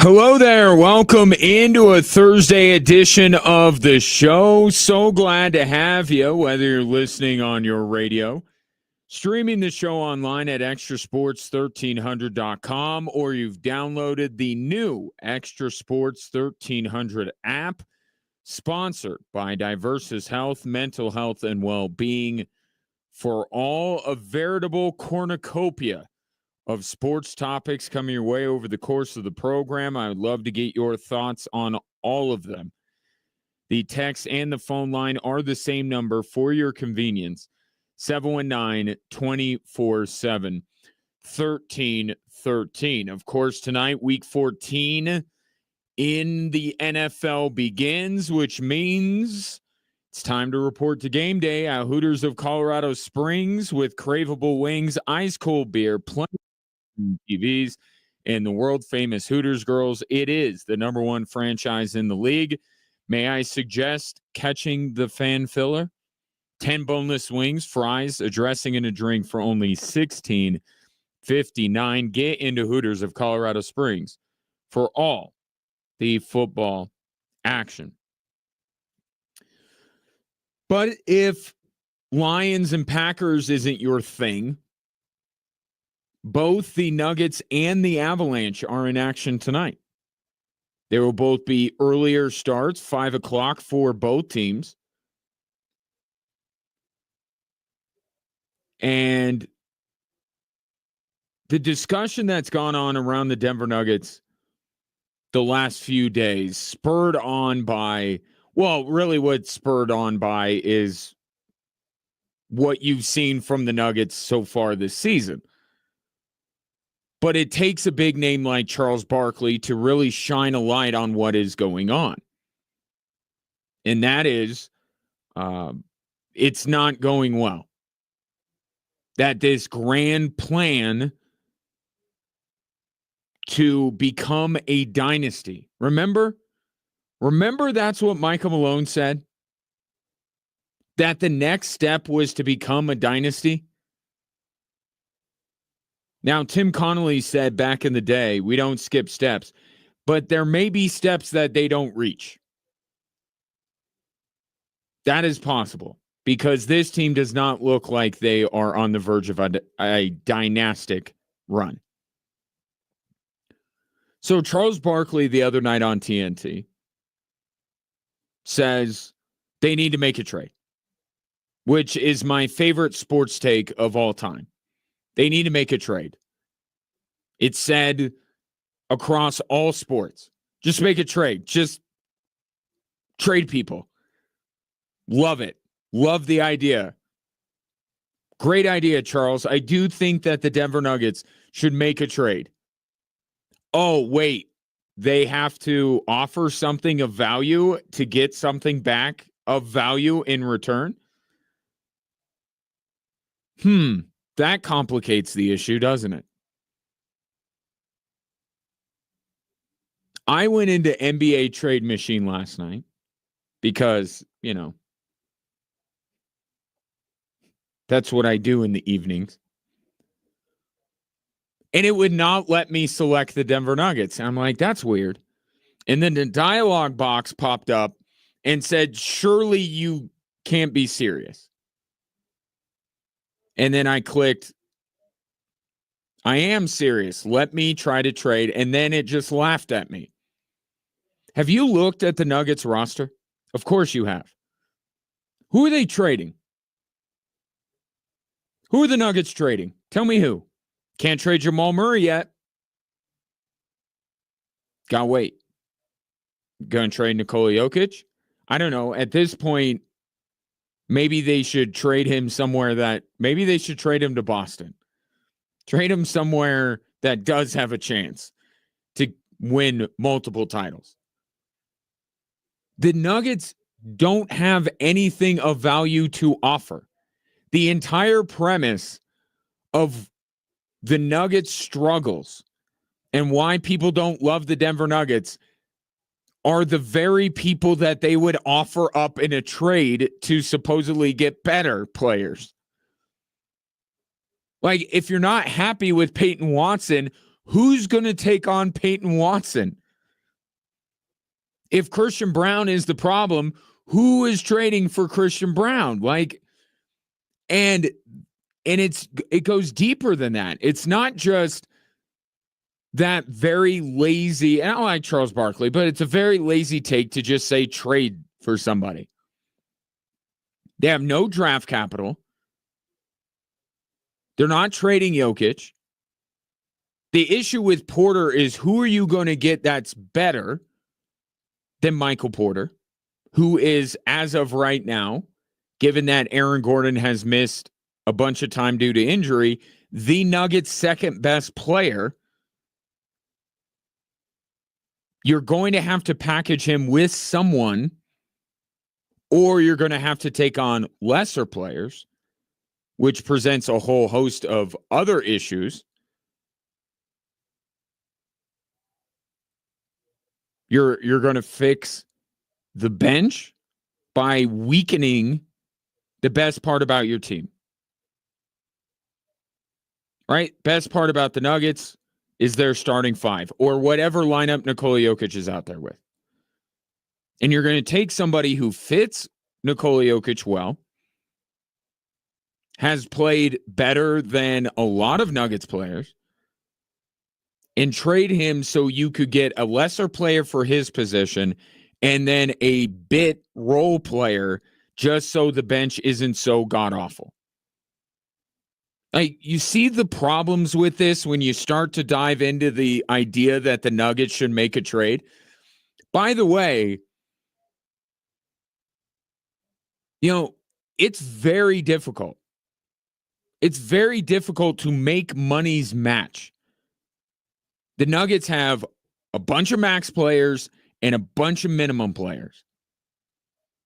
Hello there. Welcome into a Thursday edition of the show. So glad to have you, whether you're listening on your radio, streaming the show online at extrasports1300.com, or you've downloaded the new Extra Sports 1300 app, sponsored by Diversus Health, Mental Health, and Well-Being, for all a veritable cornucopia of sports topics coming your way over the course of the program. I would love to get your thoughts on all of them. The text and the phone line are the same number for your convenience, 719-247-1313. Of course, tonight, Week 14 in the NFL begins, which means it's time to report to game day at Hooters of Colorado Springs with craveable wings, ice-cold beer, plenty TVs, and the world-famous Hooters girls. It is the number one franchise in the league. May I suggest catching the fan filler? 10 boneless wings, fries, a dressing, and a drink for only $16.59. Get into Hooters of Colorado Springs for all the football action. But if Lions and Packers isn't your thing, both the Nuggets and the Avalanche are in action tonight. There will both be earlier starts, 5 o'clock for both teams. And the discussion that's gone on around the Denver Nuggets the last few days, spurred on by, well, really what's spurred on by is what you've seen from the Nuggets so far this season. But it takes a big name like Charles Barkley to really shine a light on what is going on. And that is, it's not going well. That this grand plan to become a dynasty. Remember that's what Michael Malone said? That the next step was to become a dynasty? Now, Tim Connolly said back in the day, we don't skip steps, but there may be steps that they don't reach. That is possible because this team does not look like they are on the verge of a dynastic run. So Charles Barkley the other night on TNT says they need to make a trade, which is my favorite sports take of all time. They need to make a trade. It's said across all sports. Just make a trade. Just trade people. Love it. Love the idea. Great idea, Charles. I do think that the Denver Nuggets should make a trade. Oh, wait. They have to offer something of value to get something back of value in return? That complicates the issue, doesn't it? I went into NBA Trade Machine last night because, that's what I do in the evenings. And it would not let me select the Denver Nuggets. I'm like, that's weird. And then the dialogue box popped up and said, surely you can't be serious. And then I clicked, I am serious. Let me try to trade. And then it just laughed at me. Have you looked at the Nuggets roster? Of course you have. Who are they trading? Who are the Nuggets trading? Tell me who. Can't trade Jamal Murray yet. Gotta wait. Gonna trade Nikola Jokic? I don't know. At this point, maybe they should trade him somewhere maybe they should trade him to Boston. Trade him somewhere that does have a chance to win multiple titles. The Nuggets don't have anything of value to offer. The entire premise of the Nuggets' struggles and why people don't love the Denver Nuggets are the very people that they would offer up in a trade to supposedly get better players. Like, if you're not happy with Peyton Watson, who's going to take on Peyton Watson? If Christian Brown is the problem, who is trading for Christian Brown? And it goes deeper than that. It's not just that very lazy, and I don't like Charles Barkley, but it's a very lazy take to just say trade for somebody. They have no draft capital. They're not trading Jokic. The issue with Porter is, who are you going to get that's better than Michael Porter, who is, as of right now, given that Aaron Gordon has missed a bunch of time due to injury, the Nuggets' second best player. You're going to have to package him with someone, or you're going to have to take on lesser players, which presents a whole host of other issues. You're going to fix the bench by weakening the best part about your team. Right? Best part about the Nuggets is their starting five, or whatever lineup Nikola Jokic is out there with. And you're going to take somebody who fits Nikola Jokic well, has played better than a lot of Nuggets players, and trade him so you could get a lesser player for his position and then a bit role player just so the bench isn't so god-awful. Like, you see the problems with this when you start to dive into the idea that the Nuggets should make a trade. By the way, it's very difficult. It's very difficult to make monies match. The Nuggets have a bunch of max players and a bunch of minimum players.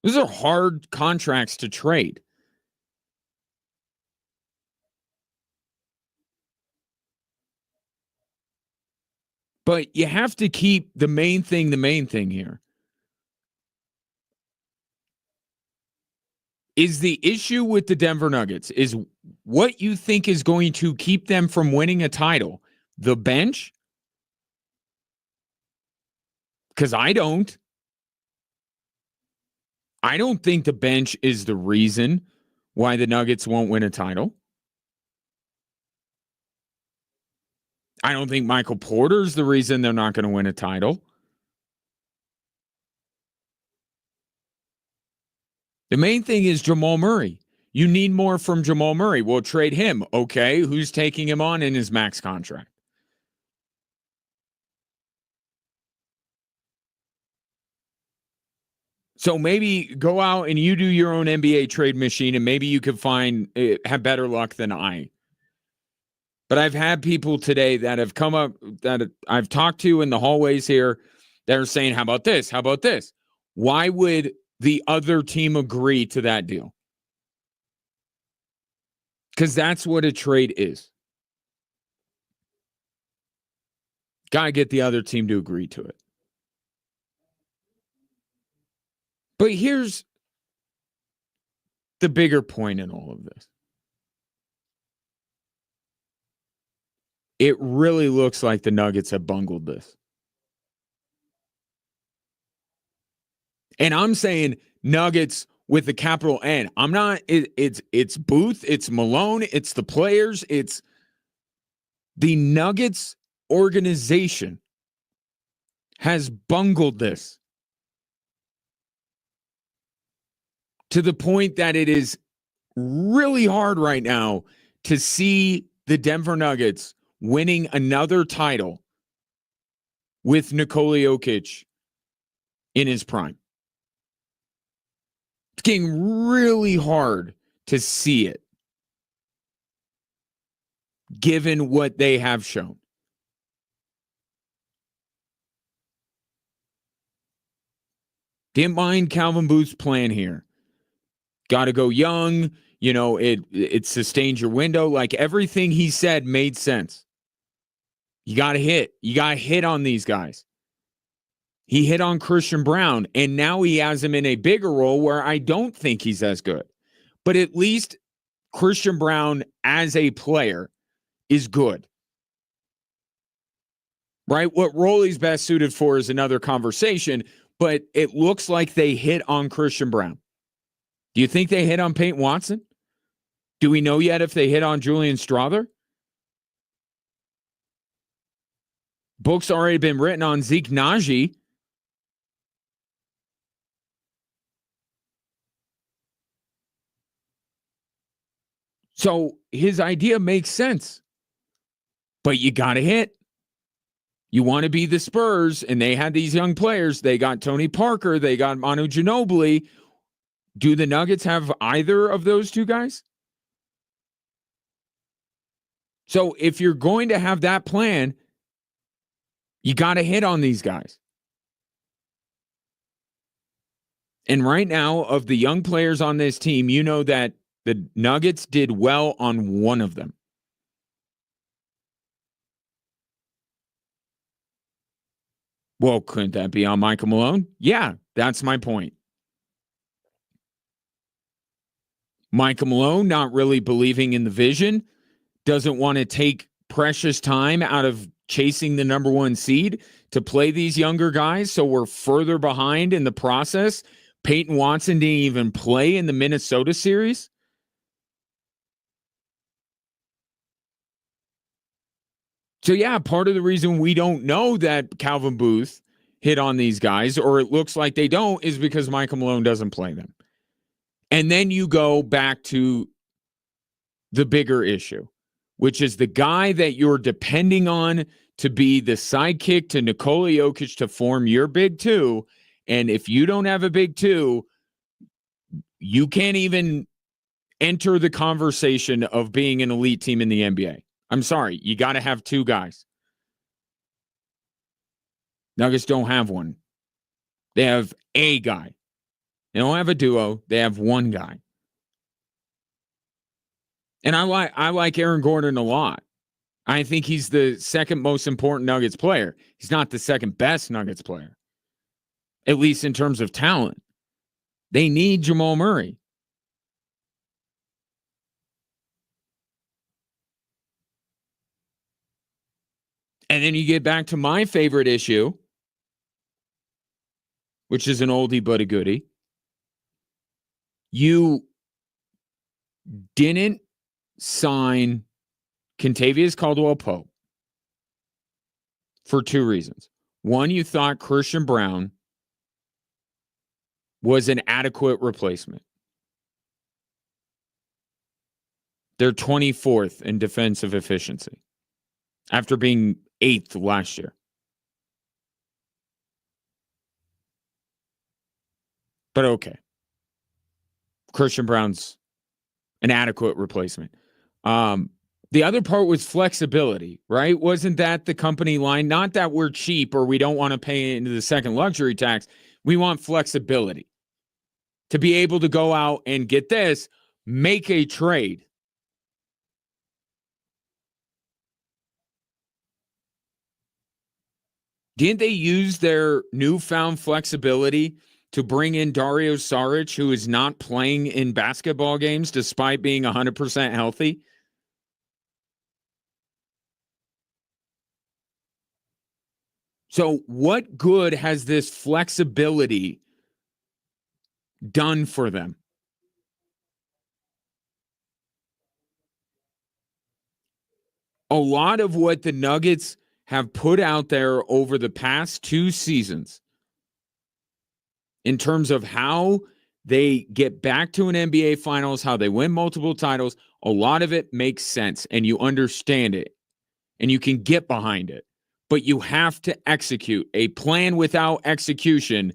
Those are hard contracts to trade. But you have to keep the main thing here. Is the issue with the Denver Nuggets is what you think is going to keep them from winning a title? The bench? Because I don't. I don't think the bench is the reason why the Nuggets won't win a title. I don't think Michael Porter's the reason they're not going to win a title. The main thing is Jamal Murray. You need more from Jamal Murray. We'll trade him. Okay, who's taking him on in his max contract? So maybe go out and you do your own NBA trade machine, and maybe you could have better luck than I. But I've had people today that have come up that I've talked to in the hallways here that are saying, how about this? How about this? Why would the other team agree to that deal? Because that's what a trade is. Got to get the other team to agree to it. But here's the bigger point in all of this. It really looks like the Nuggets have bungled this. And I'm saying Nuggets with the capital N. I'm not, it's Booth, it's Malone, it's the players, it's the Nuggets organization has bungled this to the point that it is really hard right now to see the Denver Nuggets winning another title with Nikola Jokic in his prime. It's getting really hard to see it, given what they have shown. Didn't mind Calvin Booth's plan here. Got to go young. It sustains your window. Like, everything he said made sense. You got to hit. You got to hit on these guys. He hit on Christian Brown, and now he has him in a bigger role where I don't think he's as good. But at least Christian Brown as a player is good. Right? What role he's best suited for is another conversation, but it looks like they hit on Christian Brown. Do you think they hit on Peyton Watson? Do we know yet if they hit on Julian Strother? Books already been written on Zeke Najee. So his idea makes sense. But you got to hit. You want to be the Spurs, and they had these young players. They got Tony Parker. They got Manu Ginobili. Do the Nuggets have either of those two guys? So if you're going to have that plan, you got to hit on these guys. And right now, of the young players on this team, you know that the Nuggets did well on one of them. Well, couldn't that be on Michael Malone? Yeah, that's my point. Michael Malone not really believing in the vision, doesn't want to take precious time out of chasing the number one seed to play these younger guys, so we're further behind in the process. Peyton Watson didn't even play in the Minnesota series. So, yeah, part of the reason we don't know that Calvin Booth hit on these guys, or it looks like they don't, is because Michael Malone doesn't play them. And then you go back to the bigger issue, which is the guy that you're depending on to be the sidekick to Nikola Jokic to form your big two. And if you don't have a big two, you can't even enter the conversation of being an elite team in the NBA. I'm sorry. You got to have two guys. Nuggets don't have one. They have a guy. They don't have a duo. They have one guy. And I like Aaron Gordon a lot. I think he's the second most important Nuggets player. He's not the second best Nuggets player, at least in terms of talent. They need Jamal Murray. And then you get back to my favorite issue, which is an oldie but a goodie. You didn't sign Kentavious Caldwell-Pope for two reasons. One, you thought Christian Brown was an adequate replacement. They're 24th in defensive efficiency after being 8th last year. But okay. Christian Brown's an adequate replacement. The other part was flexibility, right? Wasn't that the company line? Not that we're cheap or we don't want to pay into the second luxury tax. We want flexibility to be able to go out and get this, make a trade. Didn't they use their newfound flexibility to bring in Dario Saric, who is not playing in basketball games despite being 100% healthy? So what good has this flexibility done for them? A lot of what the Nuggets have put out there over the past two seasons in terms of how they get back to an NBA Finals, how they win multiple titles, a lot of it makes sense and you understand it and you can get behind it. But you have to execute. A plan without execution,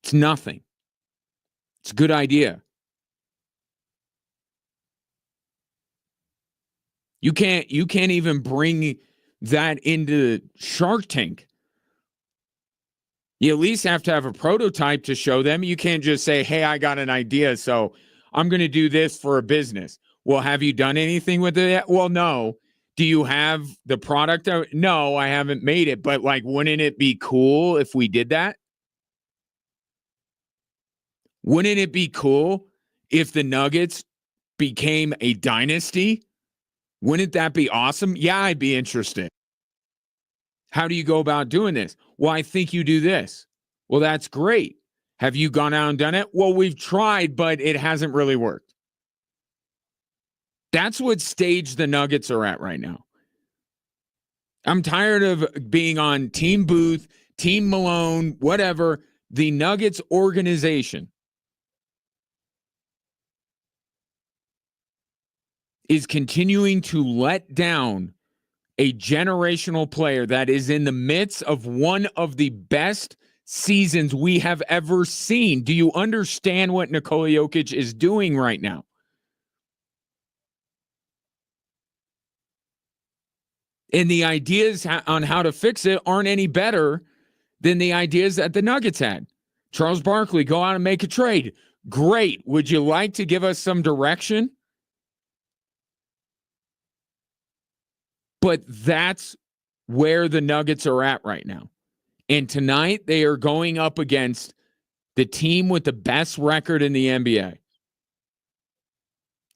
it's nothing. It's a good idea. You can't even bring that into Shark Tank. You at least have to have a prototype to show them. You can't just say, hey, I got an idea, so I'm going to do this for a business. Well, have you done anything with it? Well, no. Do you have the product? No, I haven't made it. But, like, wouldn't it be cool if we did that? Wouldn't it be cool if the Nuggets became a dynasty? Wouldn't that be awesome? Yeah, I'd be interested. How do you go about doing this? Well, I think you do this. Well, that's great. Have you gone out and done it? Well, we've tried, but it hasn't really worked. That's what stage the Nuggets are at right now. I'm tired of being on Team Booth, Team Malone, whatever. The Nuggets organization is continuing to let down a generational player that is in the midst of one of the best seasons we have ever seen. Do you understand what Nikola Jokic is doing right now? And the ideas on how to fix it aren't any better than the ideas that the Nuggets had. Charles Barkley, go out and make a trade. Great. Would you like to give us some direction? But that's where the Nuggets are at right now. And tonight they are going up against the team with the best record in the NBA.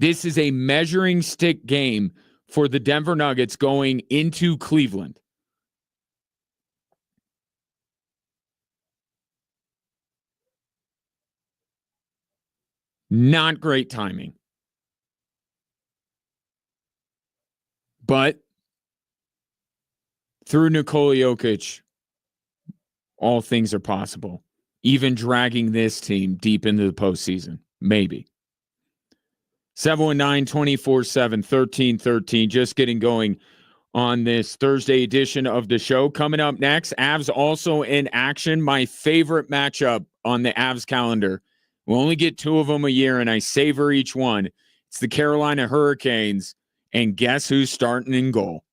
This is a measuring stick game for the Denver Nuggets going into Cleveland. Not great timing. But through Nikola Jokic, all things are possible. Even dragging this team deep into the postseason. Maybe. 719-24-7-1313. Just getting going on this Thursday edition of the show. Coming up next, Avs also in action. My favorite matchup on the Avs calendar. We'll only get 2 of them a year, and I savor each one. It's the Carolina Hurricanes, and guess who's starting in goal?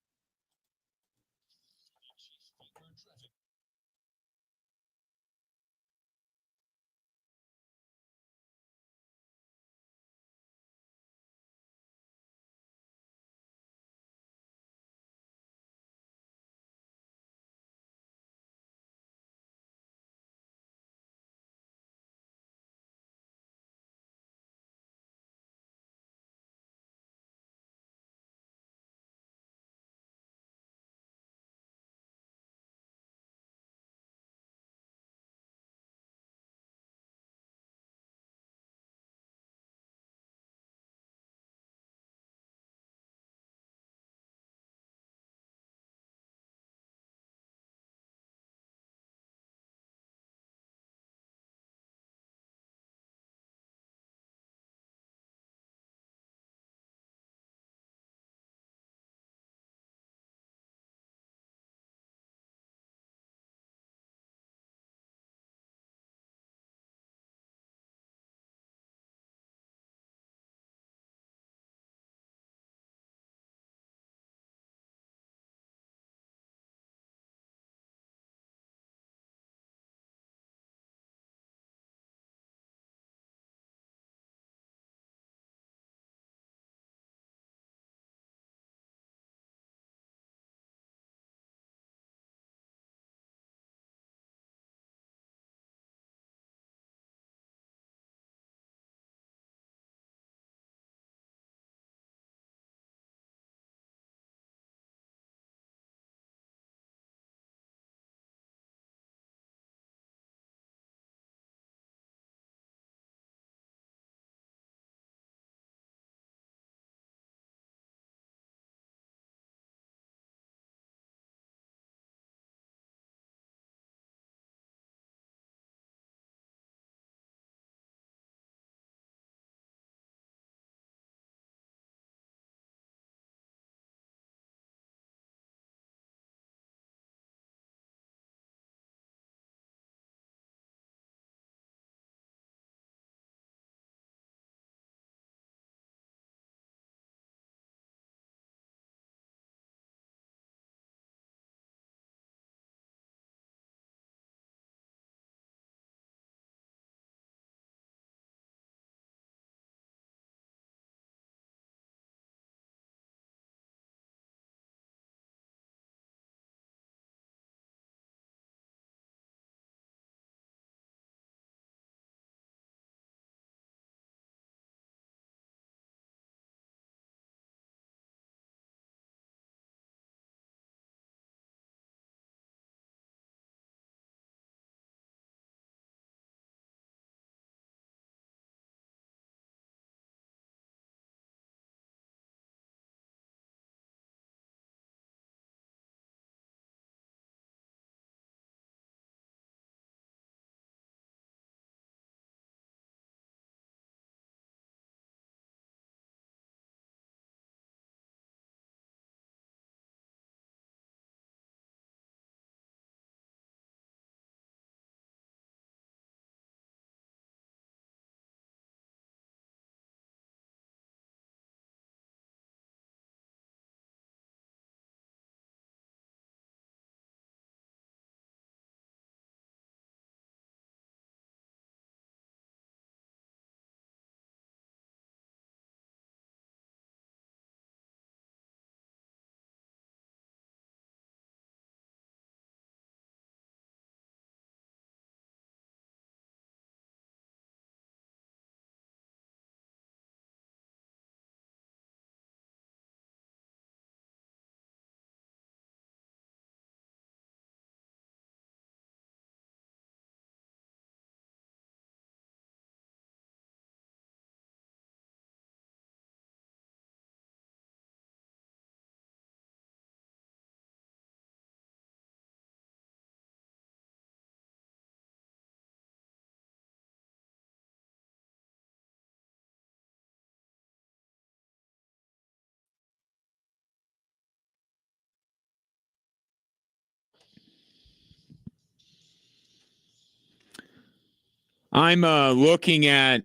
I'm looking at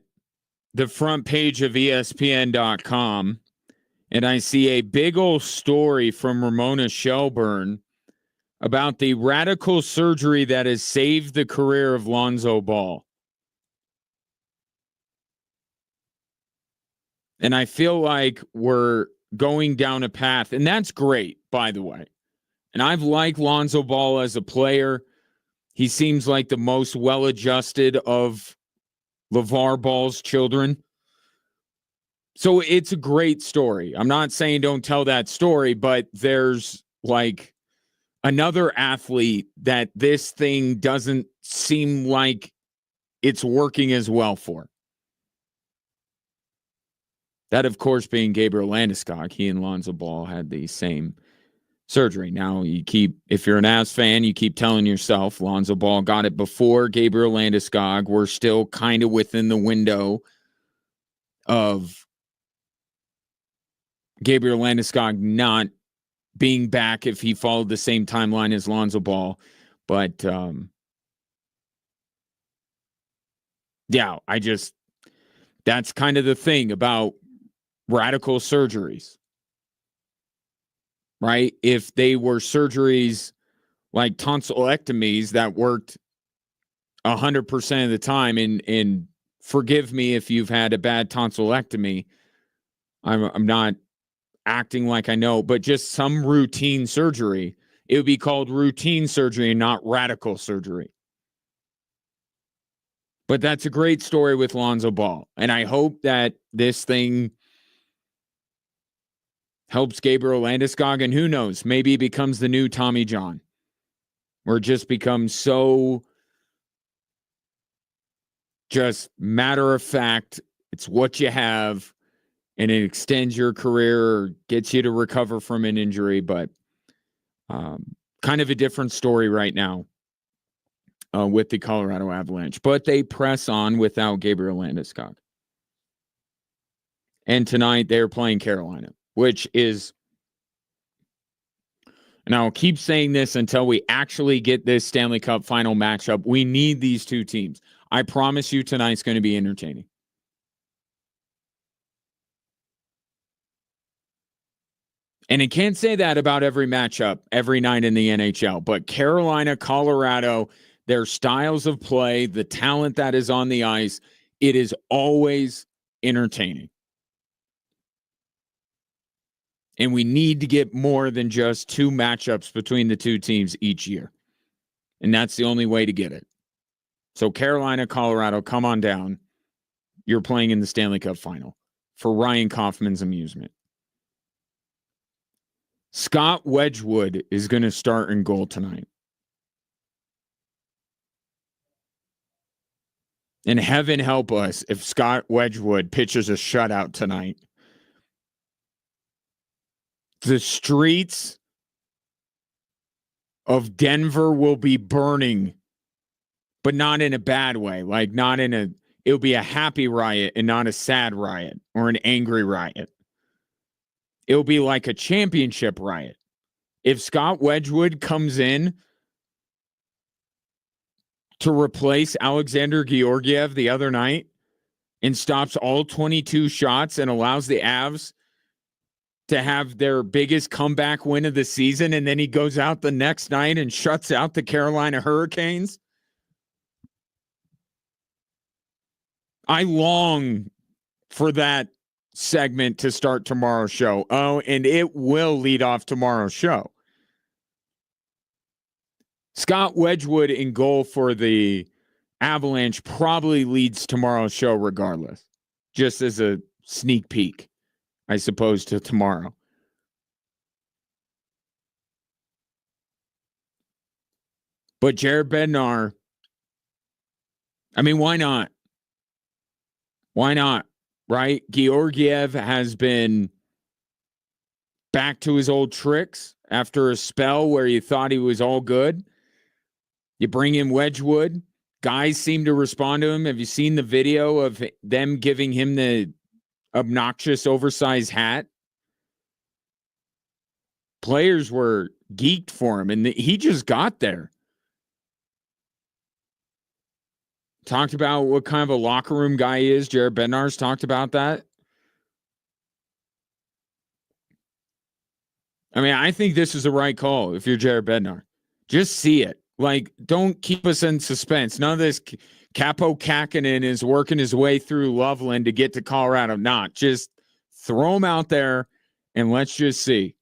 the front page of ESPN.com, and I see a big old story from Ramona Shelburne about the radical surgery that has saved the career of Lonzo Ball. And I feel like we're going down a path, and that's great, by the way. And I've liked Lonzo Ball as a player. He seems like the most well-adjusted of LeVar Ball's children. So it's a great story. I'm not saying don't tell that story, but there's like another athlete that this thing doesn't seem like it's working as well for. That, of course, being Gabriel Landeskog. He and Lonzo Ball had the same surgery. Now, if you're an Avs fan, you keep telling yourself Lonzo Ball got it before Gabriel Landeskog. We're still kind of within the window of Gabriel Landeskog not being back if he followed the same timeline as Lonzo Ball. But, that's kind of the thing about radical surgeries, right? If they were surgeries like tonsillectomies that worked 100% of the time, and forgive me if you've had a bad tonsillectomy, I'm not acting like I know, but just some routine surgery, it would be called routine surgery and not radical surgery. But that's a great story with Lonzo Ball, and I hope that this thing helps Gabriel Landeskog, and who knows, maybe it becomes the new Tommy John, where it just becomes so just matter of fact, it's what you have, and it extends your career or gets you to recover from an injury, but kind of a different story right now with the Colorado Avalanche. But they press on without Gabriel Landeskog. And tonight they're playing Carolina, which is, and I'll keep saying this until we actually get this Stanley Cup final matchup. We need these two teams. I promise you tonight's going to be entertaining. And I can't say that about every matchup every night in the NHL, but Carolina, Colorado, their styles of play, the talent that is on the ice, it is always entertaining. And we need to get more than just two matchups between the two teams each year. And that's the only way to get it. So Carolina, Colorado, come on down. You're playing in the Stanley Cup final for Ryan Kaufman's amusement. Scott Wedgwood is going to start in goal tonight. And heaven help us if Scott Wedgwood pitches a shutout tonight. The streets of Denver will be burning, but not in a bad way. Like it'll be a happy riot and not a sad riot or an angry riot. It'll be like a championship riot. If Scott Wedgwood comes in to replace Alexander Georgiev the other night and stops all 22 shots and allows the Avs to have their biggest comeback win of the season, and then he goes out the next night and shuts out the Carolina Hurricanes, I long for that segment to start tomorrow's show. Oh, and it will lead off tomorrow's show. Scott Wedgwood in goal for the Avalanche probably leads tomorrow's show regardless, just as a sneak peek, I suppose, to tomorrow. But Jared Bednar, I mean, why not? Why not? Right? Georgiev has been back to his old tricks after a spell where you thought he was all good. You bring in Wedgwood. Guys seem to respond to him. Have you seen the video of them giving him the obnoxious oversized hat? Players were geeked for him, and he just got there. talked about what kind of a locker room guy he is. Jared Bednar's talked about that. I mean, I think this is the right call if you're Jared Bednar. Just see it. Like, don't keep us in suspense. None of this Capo Kakinen is working his way through Loveland to get to Colorado. Not just throw him out there and let's just see.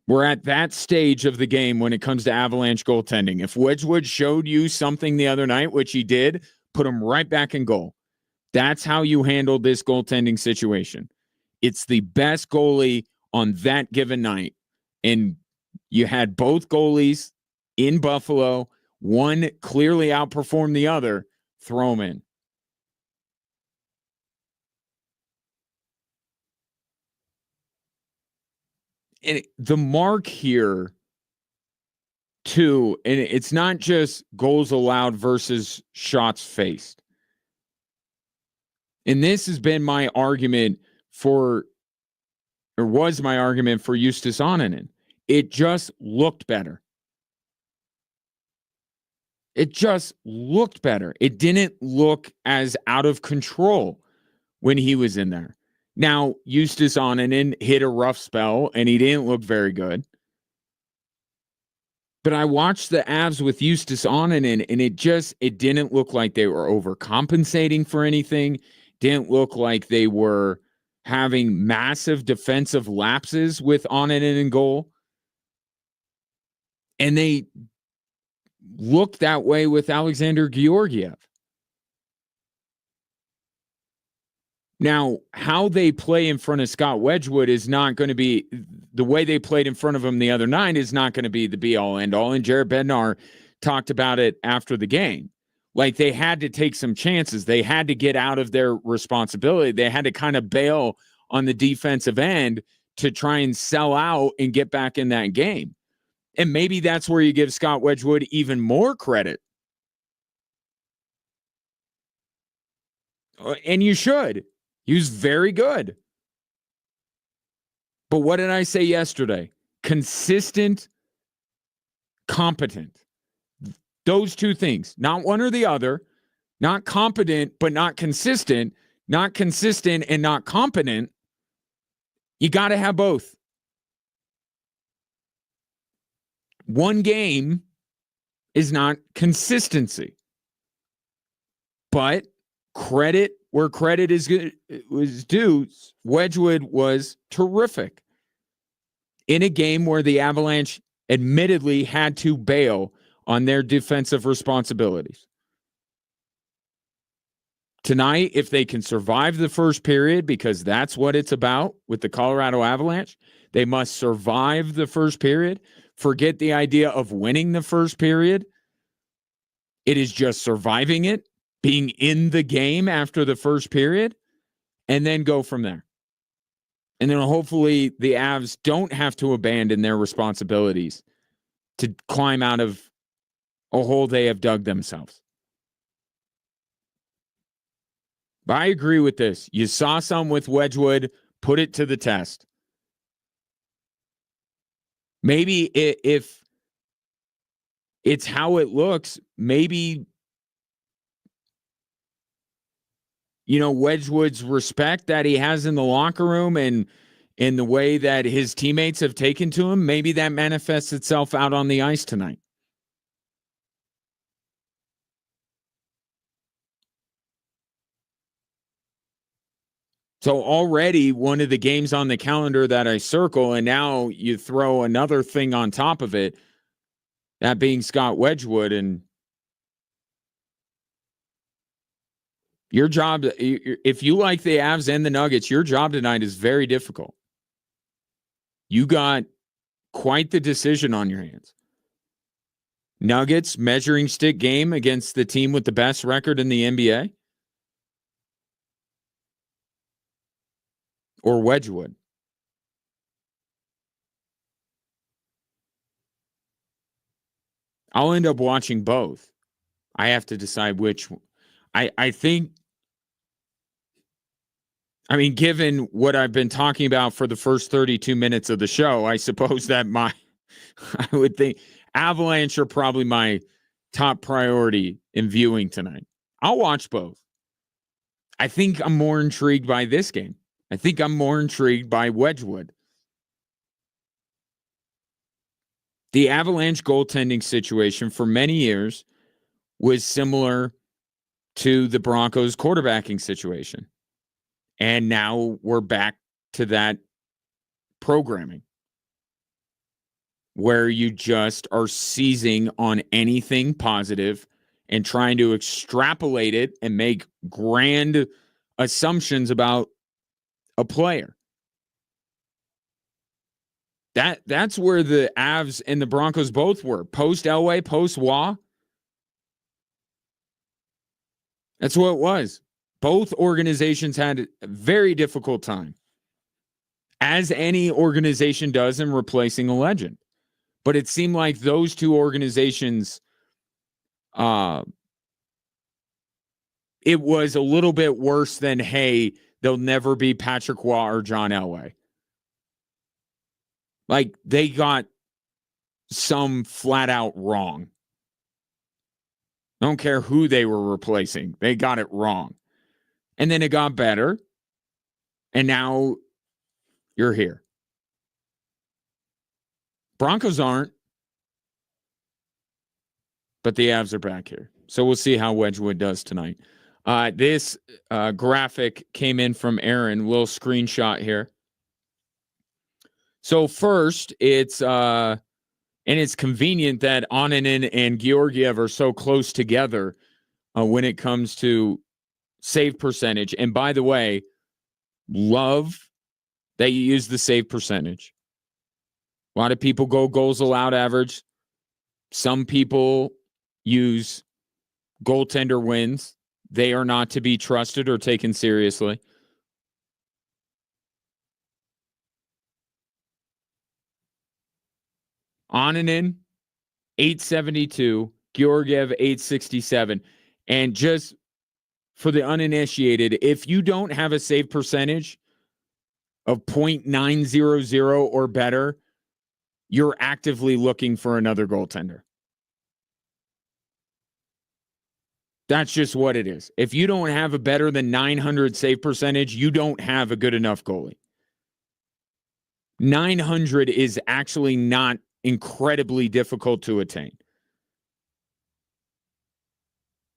We're at that stage of the game when it comes to Avalanche goaltending. If Wedgwood showed you something the other night, which he did, put him right back in goal. That's how you handle this goaltending situation. It's the best goalie on that given night. And you had both goalies in Buffalo. One clearly outperformed the other. Throw them in. And the mark here, too, and it's not just goals allowed versus shots faced. And this has been my argument for, or was my argument for Justus Annunen. It just looked better. It just looked better. It didn't look as out of control when he was in there. Now, Justus Annunen hit a rough spell, and he didn't look very good. But I watched the Avs with Justus Annunen, and it didn't look like they were overcompensating for anything. Didn't look like they were having massive defensive lapses with Annunen in goal. And they looked that way with Alexander Georgiev. Now, how they play in front of Scott Wedgwood is not going to be the way they played in front of him the other night is not going to be the be-all, end-all. And Jared Bednar talked about it after the game. Like, they had to take some chances. They had to get out of their responsibility. They had to kind of bail on the defensive end to try and sell out and get back in that game. And maybe that's where you give Scott Wedgwood even more credit. And you should. He was very good. But what did I say yesterday? Consistent, competent. Those two things, not one or the other, not competent, but not consistent and not competent. You got to have both. One game is not consistency. But credit where credit was due, Wedgwood was terrific in a game where the Avalanche admittedly had to bail on their defensive responsibilities. Tonight, if they can survive the first period, because that's what it's about with the Colorado Avalanche, they must survive the first period. Forget the idea of winning the first period. It is just surviving it, being in the game after the first period, and then go from there. And then hopefully the Avs don't have to abandon their responsibilities to climb out of a hole they have dug themselves. But I agree with this. You saw some with Wedgwood, put it to the test. Maybe if it's how it looks, maybe, you know, Wedgwood's respect that he has in the locker room and in the way that his teammates have taken to him, maybe that manifests itself out on the ice tonight. So already one of the games on the calendar that I circle, and now you throw another thing on top of it, that being Scott Wedgwood. And your job, if you like the Avs and the Nuggets, your job tonight is very difficult. You got quite the decision on your hands. Nuggets measuring stick game against the team with the best record in the NBA? Or Wedgwood? I'll end up watching both. I have to decide which. I think, I mean, given what I've been talking about for the first 32 minutes of the show, I suppose that I would think Avalanche are probably my top priority in viewing tonight. I'll watch both. I think I'm more intrigued by this game. I think I'm more intrigued by Wedgwood. The Avalanche goaltending situation for many years was similar to the Broncos quarterbacking situation. And now we're back to that programming where you just are seizing on anything positive and trying to extrapolate it and make grand assumptions about a player. That's where the Avs and the Broncos both were. Post Elway, post Waugh. That's what it was. Both organizations had a very difficult time, as any organization does in replacing a legend. But it seemed like those two organizations, it was a little bit worse than, hey, they'll never be Patrick Waugh or John Elway. Like, they got some flat out wrong. I don't care who they were replacing. They got it wrong. And then it got better. And now you're here. Broncos aren't. But the Avs are back here. So we'll see how Wedgwood does tonight. This graphic came in from Aaron. Little screenshot here. So first, it's convenient that Oninen and Georgiev are so close together when it comes to save percentage. And by the way, love that you use the save percentage. A lot of people go goals allowed average. Some people use goaltender wins. They are not to be trusted or taken seriously. Oninen, 872. Georgiev, 867. And just for the uninitiated, if you don't have a save percentage of .900 or better, you're actively looking for another goaltender. That's just what it is. If you don't have a better than 900 save percentage, you don't have a good enough goalie. 900 is actually not incredibly difficult to attain.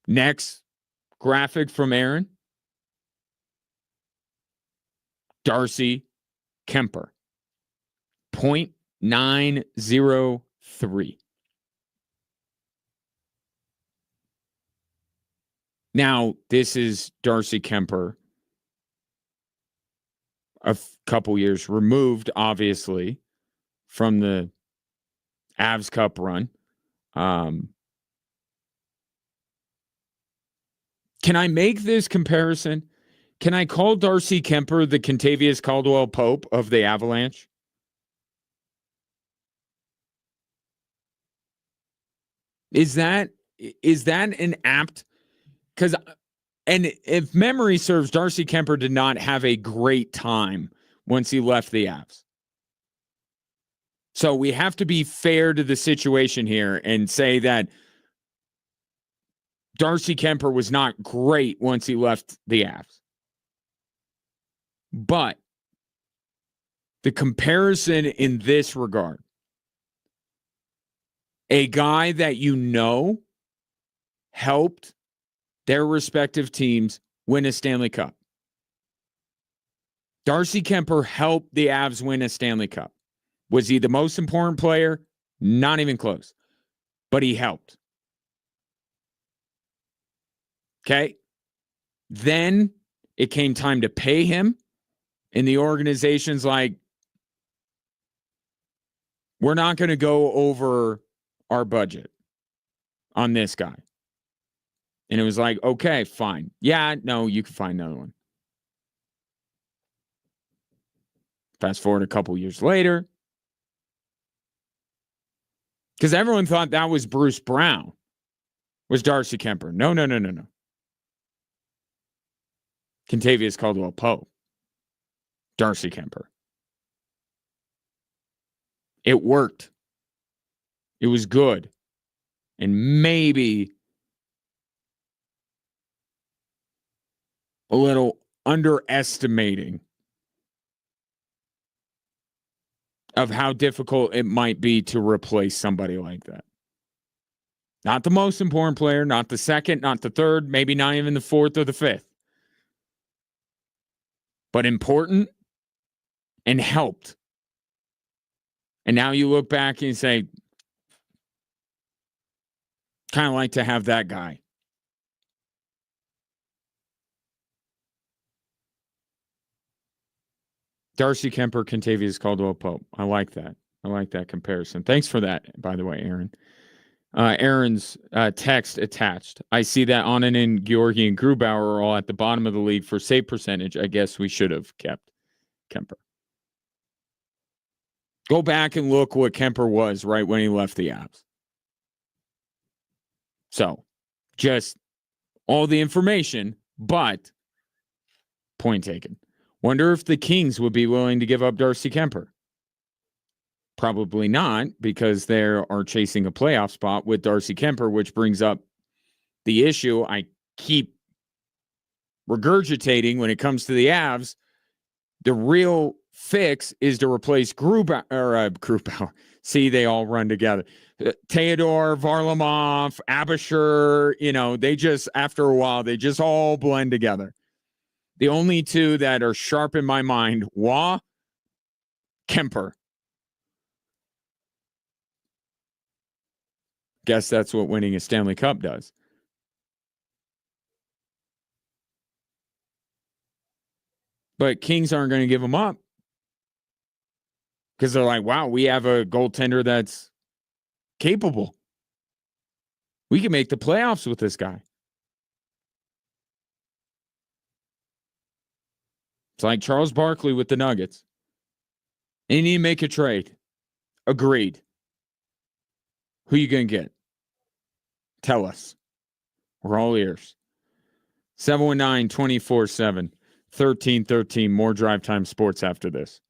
Next graphic from Aaron. Darcy Kuemper. 0.903. Now, this is Darcy Kuemper a couple years removed, obviously, from the Avs Cup run. Can I make this comparison? Can I call Darcy Kuemper the Kentavious Caldwell-Pope of the Avalanche? Is that an apt? Because, and if memory serves, Darcy Kuemper did not have a great time once he left the Avs. So we have to be fair to the situation here and say that Darcy Kuemper was not great once he left the Avs. But the comparison in this regard, a guy that you know helped their respective teams win a Stanley Cup. Darcy Kuemper helped the Avs win a Stanley Cup. Was he the most important player? Not even close. But he helped. Okay? Then it came time to pay him. And the organization's like, we're not going to go over our budget on this guy. And it was like, okay, fine. Yeah, no, you can find another one. Fast forward a couple years later. Because everyone thought that was Bruce Brown, was Darcy Kuemper. No. Kentavious Caldwell-Pope. Darcy Kuemper. It worked. It was good. And maybe a little underestimating of how difficult it might be to replace somebody like that. Not the most important player, not the second, not the third, maybe not even the fourth or the fifth. But important and helped. And now you look back and you say, kind of like to have that guy. Darcy Kemper, Kentavious Caldwell-Pope. I like that. I like that comparison. Thanks for that, by the way, Aaron. Aaron's text attached. I see that Onanen, and Georgi, and Grubauer are all at the bottom of the league for save percentage. I guess we should have kept Kemper. Go back and look what Kemper was right when he left the Avs. So, just all the information, but point taken. Wonder if the Kings would be willing to give up Darcy Kemper. Probably not, because they are chasing a playoff spot with Darcy Kemper, which brings up the issue I keep regurgitating when it comes to the Avs. The real fix is to replace Grubauer. See, they all run together. Theodore, Varlamov, Abisher, they just, after a while, they just all blend together. The only two that are sharp in my mind, Kemper. Guess that's what winning a Stanley Cup does. But Kings aren't going to give him up. Because they're like, wow, we have a goaltender that's capable. We can make the playoffs with this guy. It's like Charles Barkley with the Nuggets. They need to make a trade. Agreed. Who you going to get? Tell us. We're all ears. 719-24-7. 1313. More Drive Time Sports after this.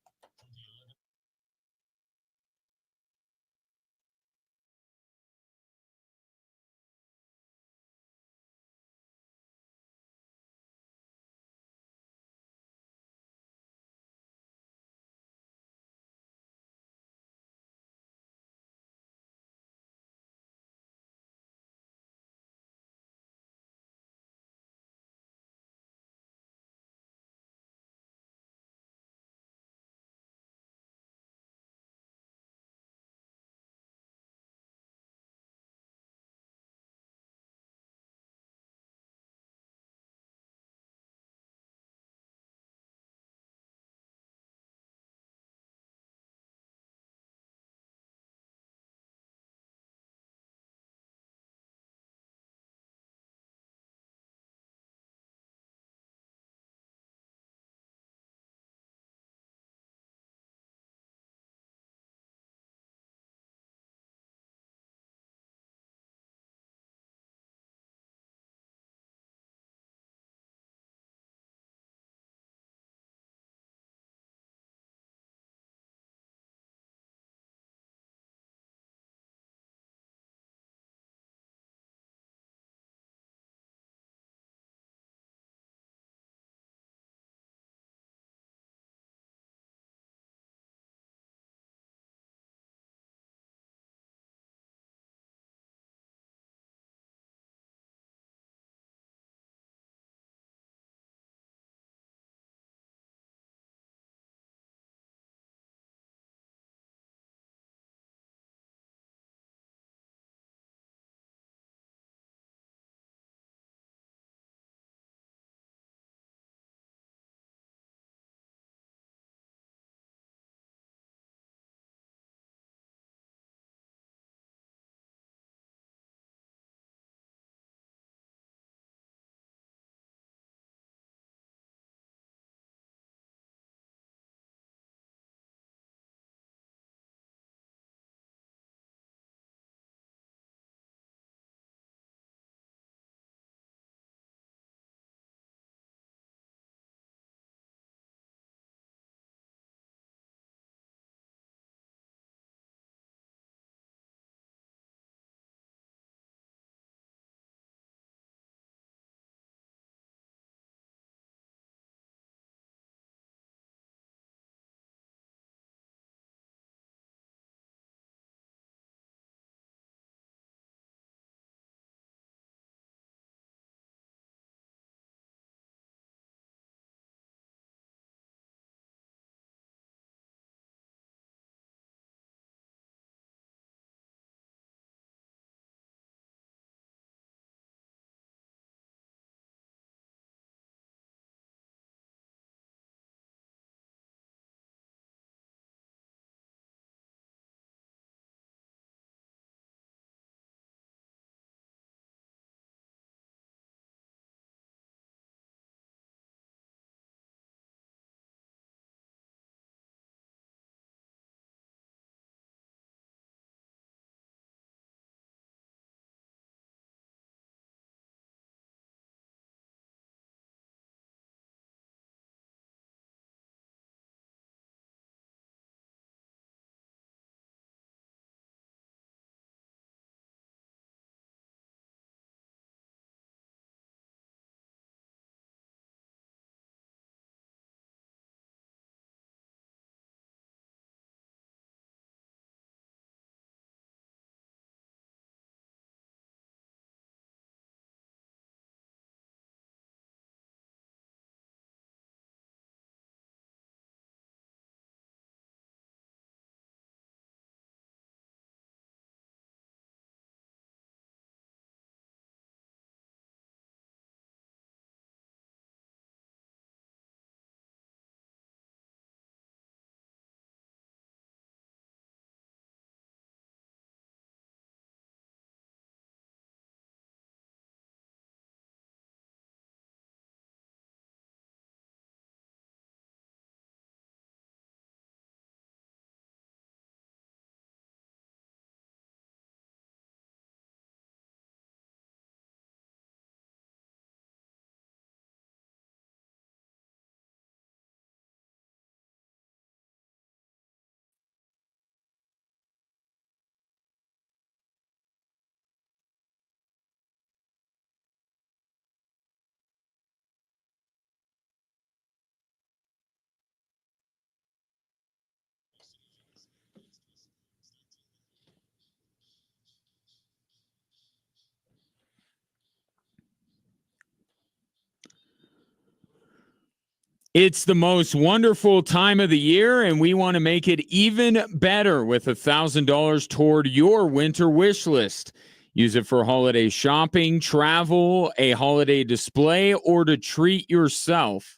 It's the most wonderful time of the year, and we want to make it even better with $1,000 toward your winter wish list. Use it for holiday shopping, travel, a holiday display, or to treat yourself.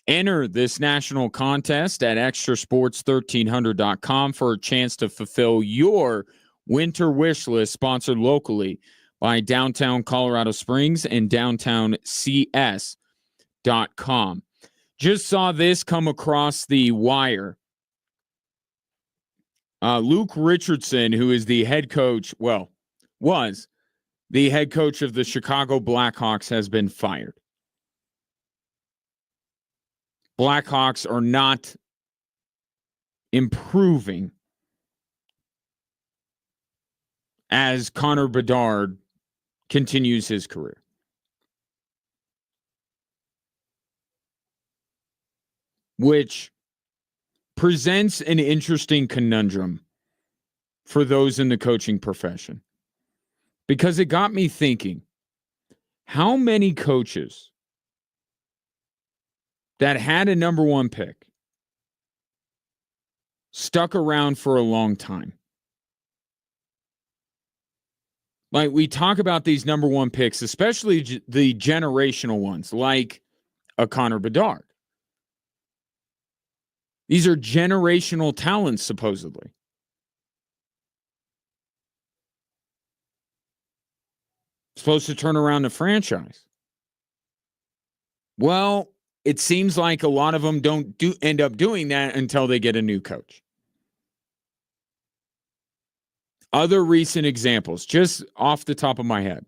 Enter this national contest at extrasports1300.com for a chance to fulfill your winter wish list, sponsored locally by Downtown Colorado Springs and Downtown CS. .com. Just saw this come across the wire. Luke Richardson, who is the head coach, was the head coach of the Chicago Blackhawks, has been fired. Blackhawks are not improving as Connor Bedard continues his career. Which presents an interesting conundrum for those in the coaching profession. Because it got me thinking, how many coaches that had a number one pick stuck around for a long time? Like, we talk about these number one picks, especially the generational ones, like a Connor Bedard. These are generational talents, supposedly. Supposed to turn around the franchise. Well, it seems like a lot of them don't end up doing that until they get a new coach. Other recent examples, just off the top of my head.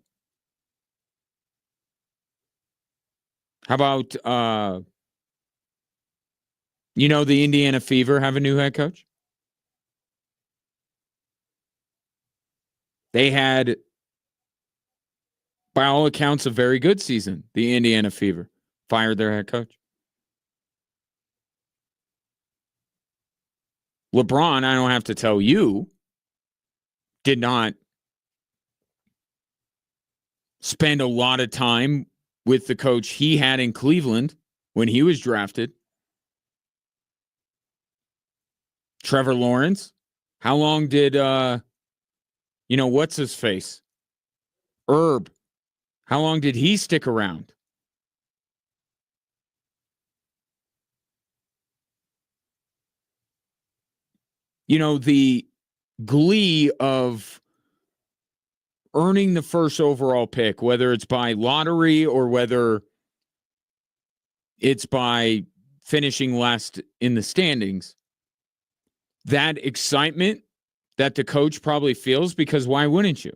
How about, the Indiana Fever have a new head coach? They had, by all accounts, a very good season. The Indiana Fever fired their head coach. LeBron, I don't have to tell you, did not spend a lot of time with the coach he had in Cleveland when he was drafted. Trevor Lawrence. How long did, what's his face? Herb. How long did he stick around? The glee of earning the first overall pick, whether it's by lottery or whether it's by finishing last in the standings, that excitement that the coach probably feels, because why wouldn't you?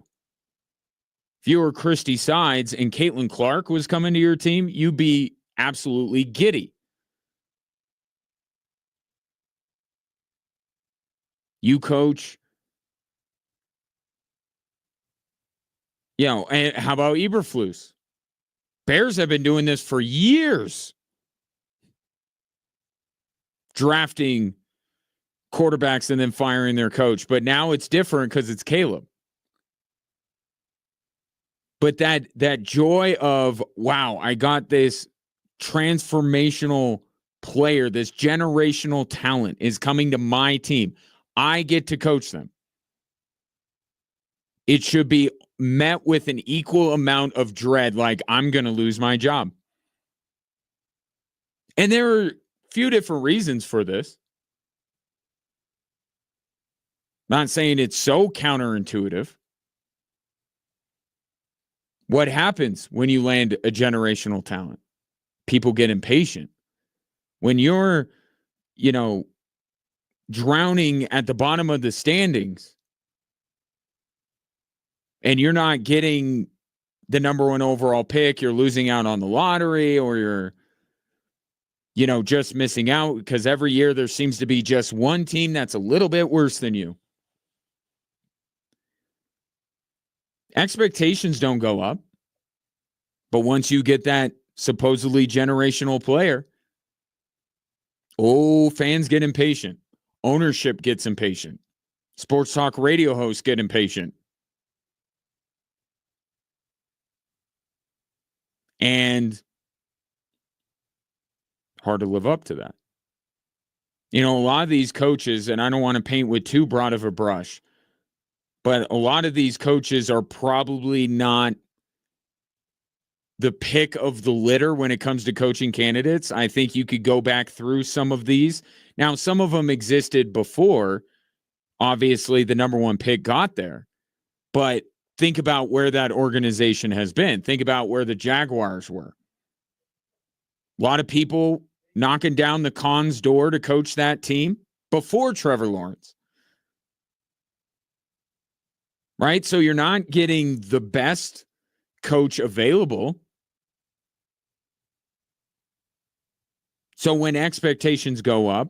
If you were Christy Sides and Caitlin Clark was coming to your team, you'd be absolutely giddy. You coach, and how about Eberflus? Bears have been doing this for years. Drafting quarterbacks and then firing their coach. But now it's different because it's Caleb. But that joy of, wow, I got this transformational player, this generational talent is coming to my team. I get to coach them. It should be met with an equal amount of dread, like I'm going to lose my job. And there are a few different reasons for this. Not saying it's so counterintuitive. What happens when you land a generational talent? People get impatient. When you're, drowning at the bottom of the standings and you're not getting the number one overall pick, you're losing out on the lottery, or you're, just missing out because every year there seems to be just one team that's a little bit worse than you. Expectations don't go up. But once you get that supposedly generational player, fans get impatient. Ownership gets impatient. Sports talk radio hosts get impatient. And Hard to live up to that. A lot of these coaches, and I don't want to paint with too broad of a brush, but a lot of these coaches are probably not the pick of the litter when it comes to coaching candidates. I think you could go back through some of these. Now, some of them existed before. Obviously, the number one pick got there. But think about where that organization has been. Think about where the Jaguars were. A lot of people knocking down the Khan's door to coach that team before Trevor Lawrence. Right? So you're not getting the best coach available. So when expectations go up,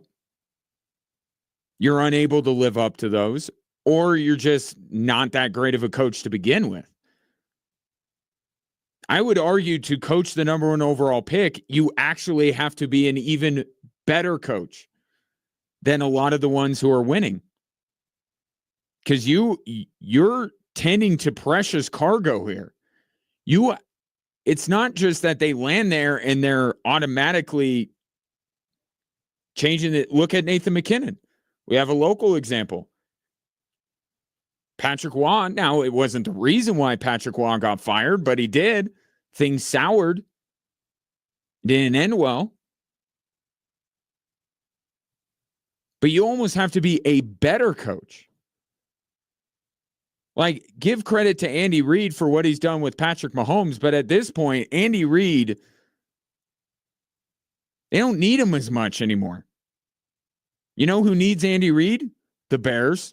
you're unable to live up to those, or you're just not that great of a coach to begin with. I would argue to coach the number one overall pick, you actually have to be an even better coach than a lot of the ones who are winning. Because you're tending to precious cargo here. It's not just that they land there and they're automatically changing it. Look at Nathan McKinnon. We have a local example. Patrick Waugh. Now, it wasn't the reason why Patrick Waugh got fired, but he did. Things soured. Didn't end well. But you almost have to be a better coach. Like, give credit to Andy Reid for what he's done with Patrick Mahomes, but at this point, Andy Reid, they don't need him as much anymore. You know who needs Andy Reid? The Bears.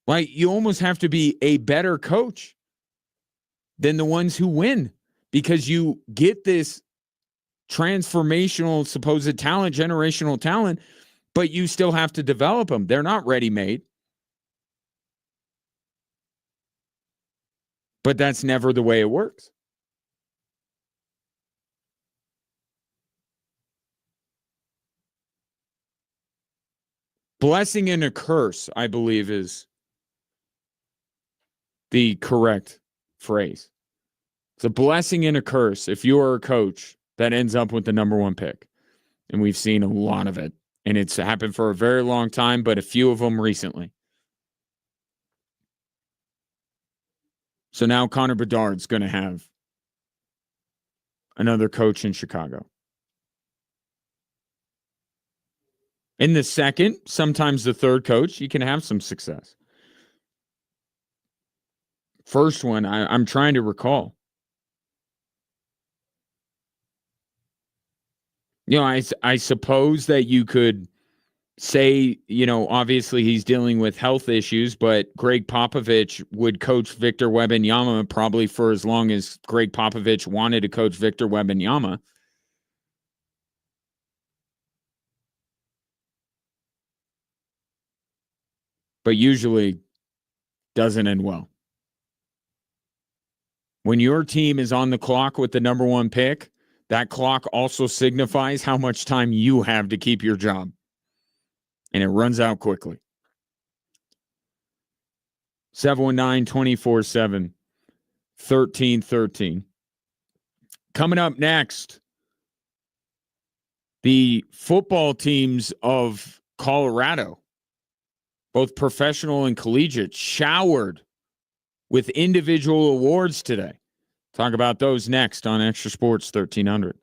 Like, you almost have to be a better coach than the ones who win because you get this transformational, supposed talent, generational talent, but you still have to develop them. They're not ready-made. But that's never the way it works. Blessing and a curse, I believe, is the correct phrase. It's a blessing and a curse if you are a coach that ends up with the number one pick. And we've seen a lot of it. And it's happened for a very long time, but a few of them recently. So now Connor Bedard's going to have another coach in Chicago. In the second, sometimes the third coach, you can have some success. First one, I'm trying to recall. I suppose that you could say, obviously he's dealing with health issues, but Greg Popovich would coach Victor Wembanyama probably for as long as Greg Popovich wanted to coach Victor Wembanyama. But usually doesn't end well. When your team is on the clock with the number one pick, that clock also signifies how much time you have to keep your job. And it runs out quickly. 719-247-1313. Coming up next, the football teams of Colorado, both professional and collegiate, showered with individual awards today. Talk about those next on Extra Sports 1300.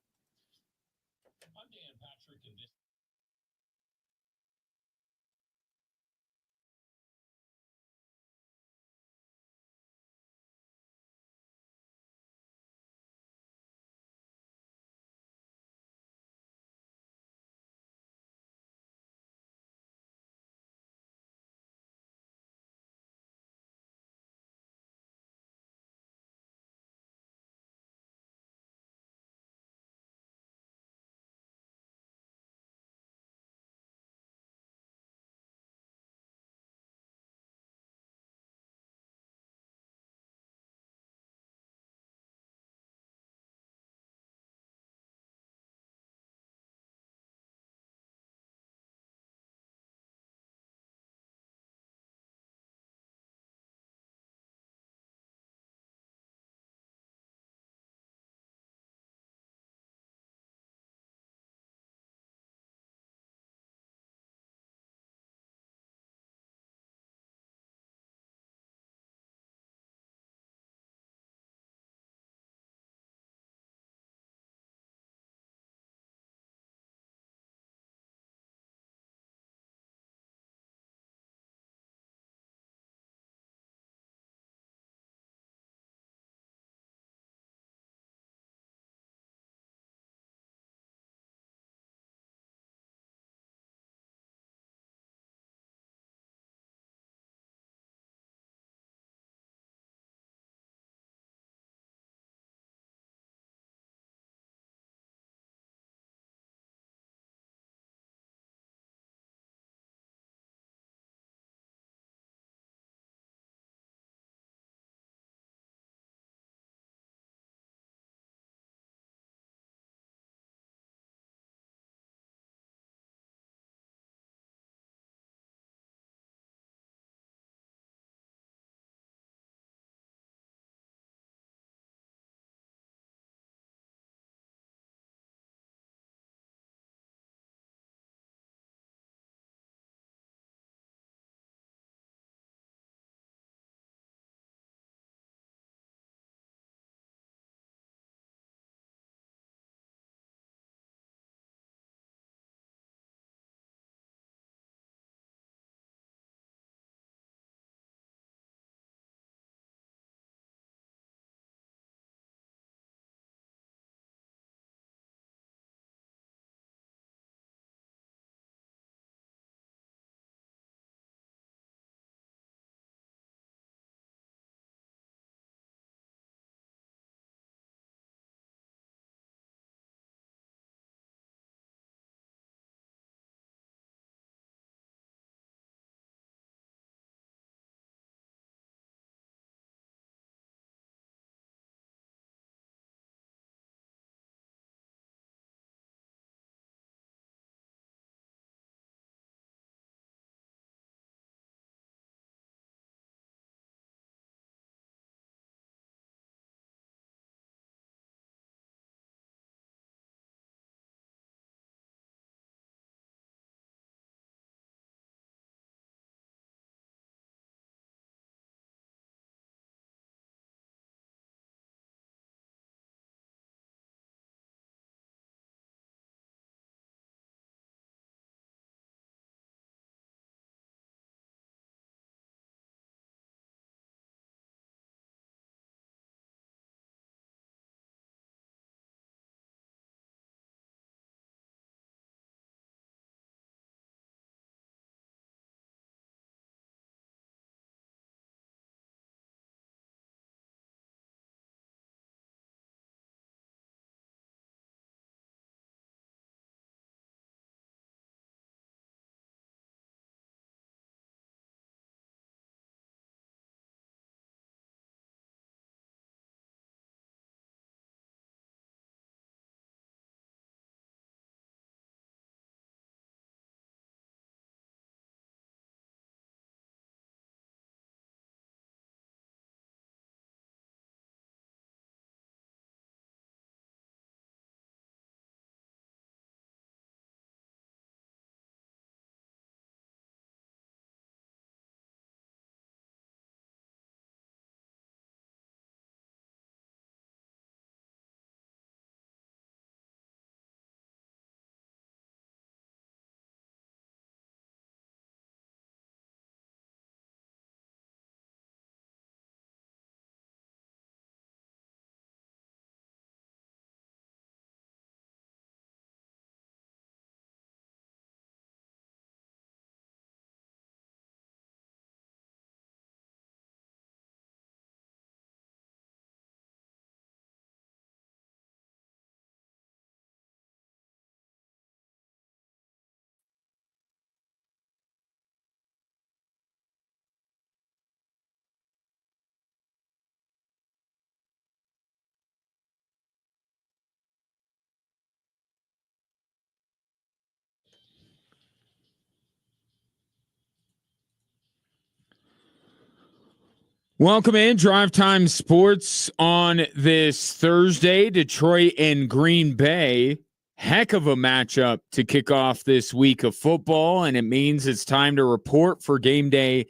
Welcome in Drive Time Sports on this Thursday. Detroit and Green Bay. Heck of a matchup to kick off this week of football, and it means it's time to report for game day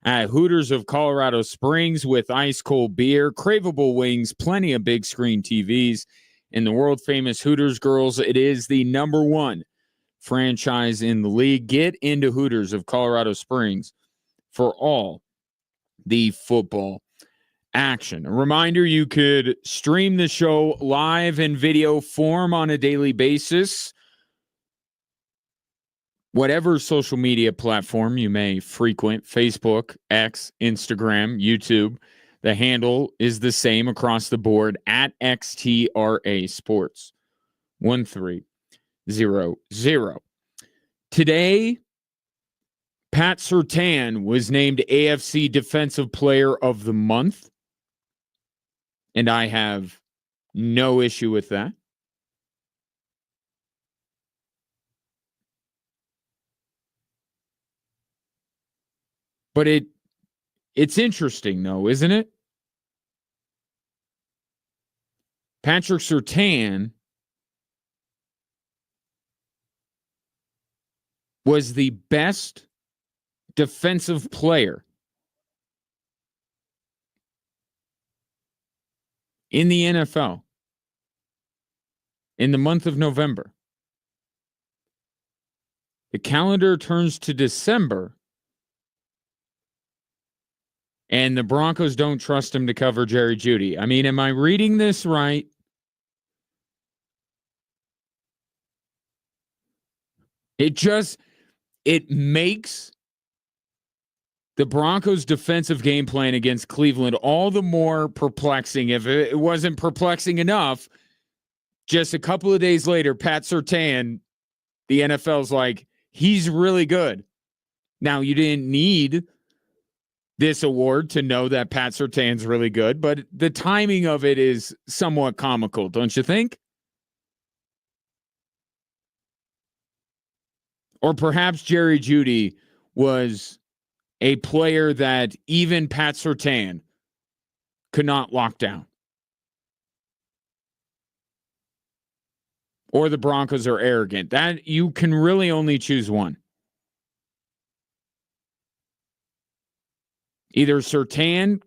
at Hooters of Colorado Springs with ice cold beer, craveable wings, plenty of big screen TVs, and the world famous Hooters girls. It is the number one franchise in the league. Get into Hooters of Colorado Springs for all the football action. A reminder, you could stream the show live in video form on a daily basis. Whatever social media platform you may frequent, Facebook, X, Instagram, YouTube, the handle is the same across the board at XTRA Sports 1300. Today, Pat Surtain was named AFC Defensive Player of the Month, and I have no issue with that. But it's interesting, though, isn't it? Patrick Surtain was the best defensive player in the NFL in the month of November. The calendar turns to December, and the Broncos don't trust him to cover Jerry Jeudy. I mean, am I reading this right? It makes the Broncos' defensive game plan against Cleveland all the more perplexing. If it wasn't perplexing enough, just a couple of days later, Pat Surtain, the NFL's like, he's really good. Now, you didn't need this award to know that Pat Surtain's really good, but the timing of it is somewhat comical, don't you think? Or perhaps Jerry Jeudy was a player that even Pat Surtain could not lock down. Or the Broncos are arrogant. That you can really only choose one. Either Surtain,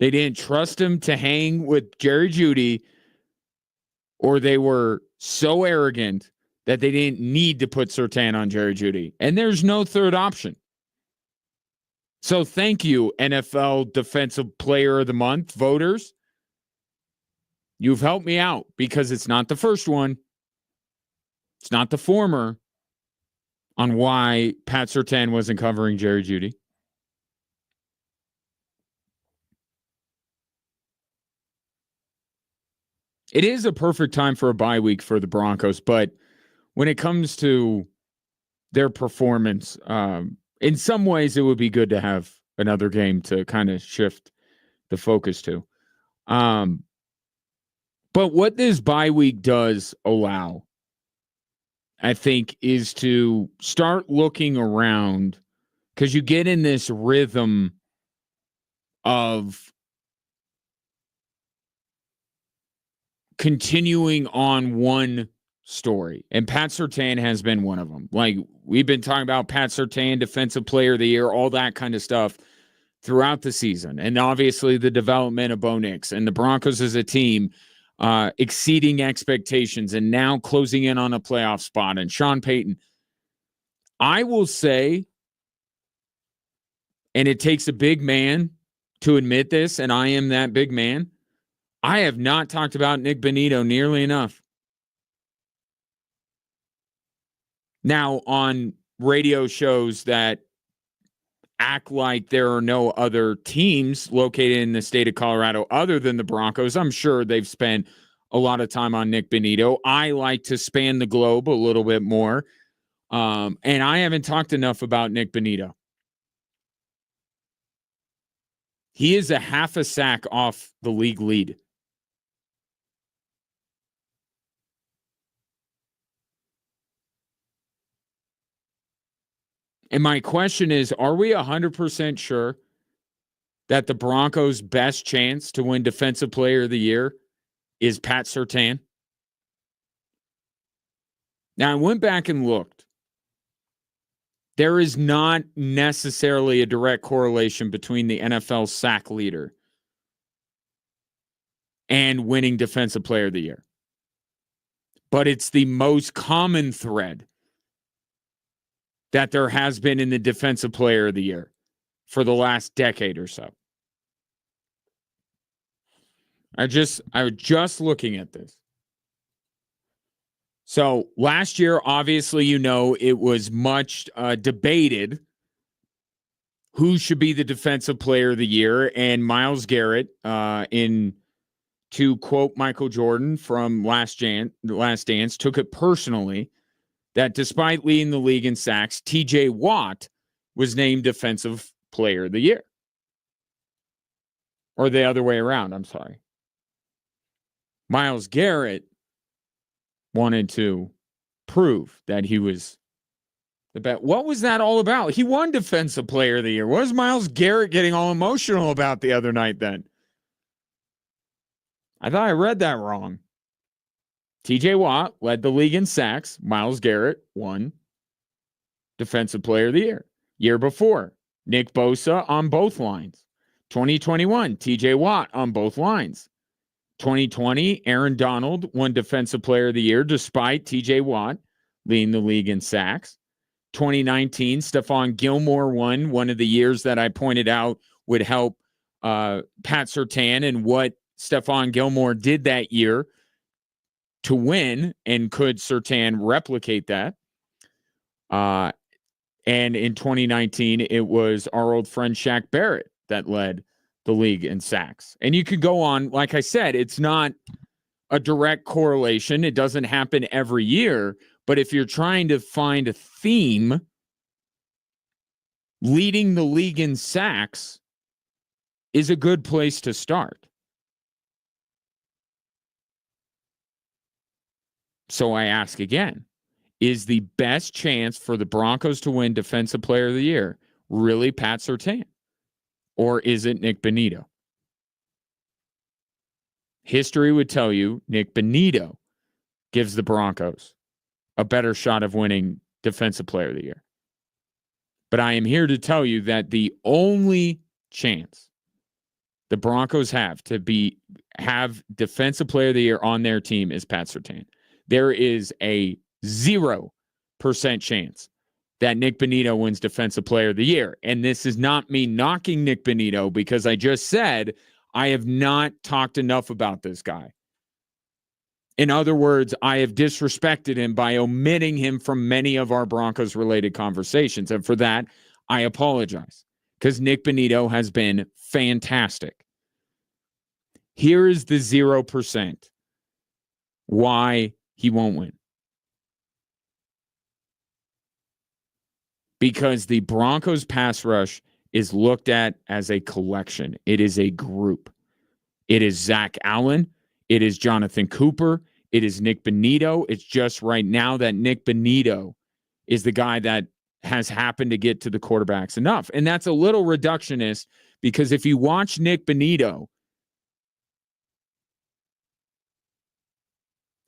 they didn't trust him to hang with Jerry Jeudy, or they were so arrogant that they didn't need to put Surtain on Jerry Jeudy. And there's no third option. So thank you, NFL Defensive Player of the Month voters. You've helped me out because it's not the first one. It's not the former on why Pat Surtain wasn't covering Jerry Jeudy. It is a perfect time for a bye week for the Broncos, but when it comes to their performance, in some ways it would be good to have another game to kind of shift the focus to. But what this bye week does allow, I think, is to start looking around, because you get in this rhythm of continuing on one story. And Pat Surtain has been one of them. Like, we've been talking about Pat Surtain, Defensive Player of the Year, all that kind of stuff throughout the season. And obviously the development of Bo Nix and the Broncos as a team exceeding expectations and now closing in on a playoff spot. And Sean Payton, I will say, and it takes a big man to admit this, and I am that big man, I have not talked about Nick Bonitto nearly enough. Now, on radio shows that act like there are no other teams located in the state of Colorado other than the Broncos, I'm sure they've spent a lot of time on Nick Bonitto. I like to span the globe a little bit more, and I haven't talked enough about Nick Bonitto. He is a half a sack off the league lead. And my question is, are we 100% sure that the Broncos' best chance to win Defensive Player of the Year is Pat Surtain? Now, I went back and looked. There is not necessarily a direct correlation between the NFL sack leader and winning Defensive Player of the Year. But it's the most common thread that there has been in the Defensive Player of the Year for the last decade or so. I was just looking at this. So last year, obviously, it was much debated who should be the Defensive Player of the Year. And Myles Garrett, to quote Michael Jordan from Last Dance, took it personally that despite leading the league in sacks, TJ Watt was named Defensive Player of the Year. Or the other way around, I'm sorry. Myles Garrett wanted to prove that he was the best. What was that all about? He won Defensive Player of the Year. What was Myles Garrett getting all emotional about the other night then? I thought I read that wrong. TJ Watt led the league in sacks. Myles Garrett won Defensive Player of the Year. Year before, Nick Bosa on both lines. 2021, TJ Watt on both lines. 2020, Aaron Donald won Defensive Player of the Year despite TJ Watt leading the league in sacks. 2019, Stephon Gilmore won one of the years that I pointed out would help Pat Surtain and what Stephon Gilmore did that year to win, and could Surtain replicate that? And in 2019, it was our old friend Shaq Barrett that led the league in sacks. And you could go on. Like I said, it's not a direct correlation. It doesn't happen every year. But if you're trying to find a theme, leading the league in sacks is a good place to start. So I ask again, is the best chance for the Broncos to win Defensive Player of the Year really Pat Surtain? Or is it Nick Bonitto? History would tell you Nick Bonitto gives the Broncos a better shot of winning Defensive Player of the Year. But I am here to tell you that the only chance the Broncos have to have Defensive Player of the Year on their team is Pat Surtain. There is a 0% chance that Nick Bonitto wins Defensive Player of the Year. And this is not me knocking Nick Bonitto, because I just said I have not talked enough about this guy. In other words, I have disrespected him by omitting him from many of our Broncos-related conversations. And for that, I apologize, because Nick Bonitto has been fantastic. Here is the 0% why he won't win. Because the Broncos pass rush is looked at as a collection. It is a group. It is Zach Allen. It is Jonathan Cooper. It is Nick Bonitto. It's just right now that Nick Bonitto is the guy that has happened to get to the quarterbacks enough. And that's a little reductionist, because if you watch Nick Bonitto,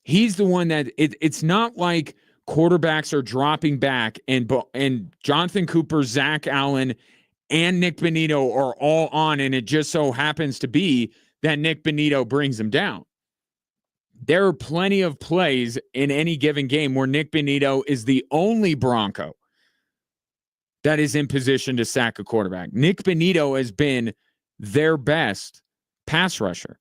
he's the one that it's not like quarterbacks are dropping back and Jonathan Cooper, Zach Allen, and Nick Bonitto are all on, and it just so happens to be that Nick Bonitto brings them down. There are plenty of plays in any given game where Nick Bonitto is the only Bronco that is in position to sack a quarterback. Nick Bonitto has been their best pass rusher.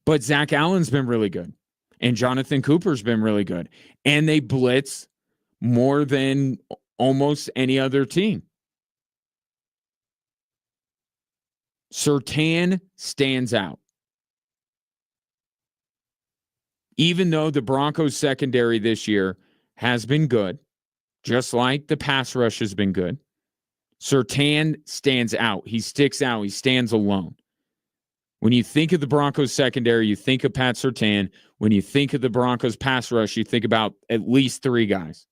But Zach Allen's been really good, and Jonathan Cooper's been really good, and they blitz more than almost any other team. Surtain stands out. Even though the Broncos secondary this year has been good, just like the pass rush has been good, Surtain stands out. He sticks out. He stands alone. When you think of the Broncos secondary, you think of Pat Surtain. When you think of the Broncos pass rush, you think about at least three guys.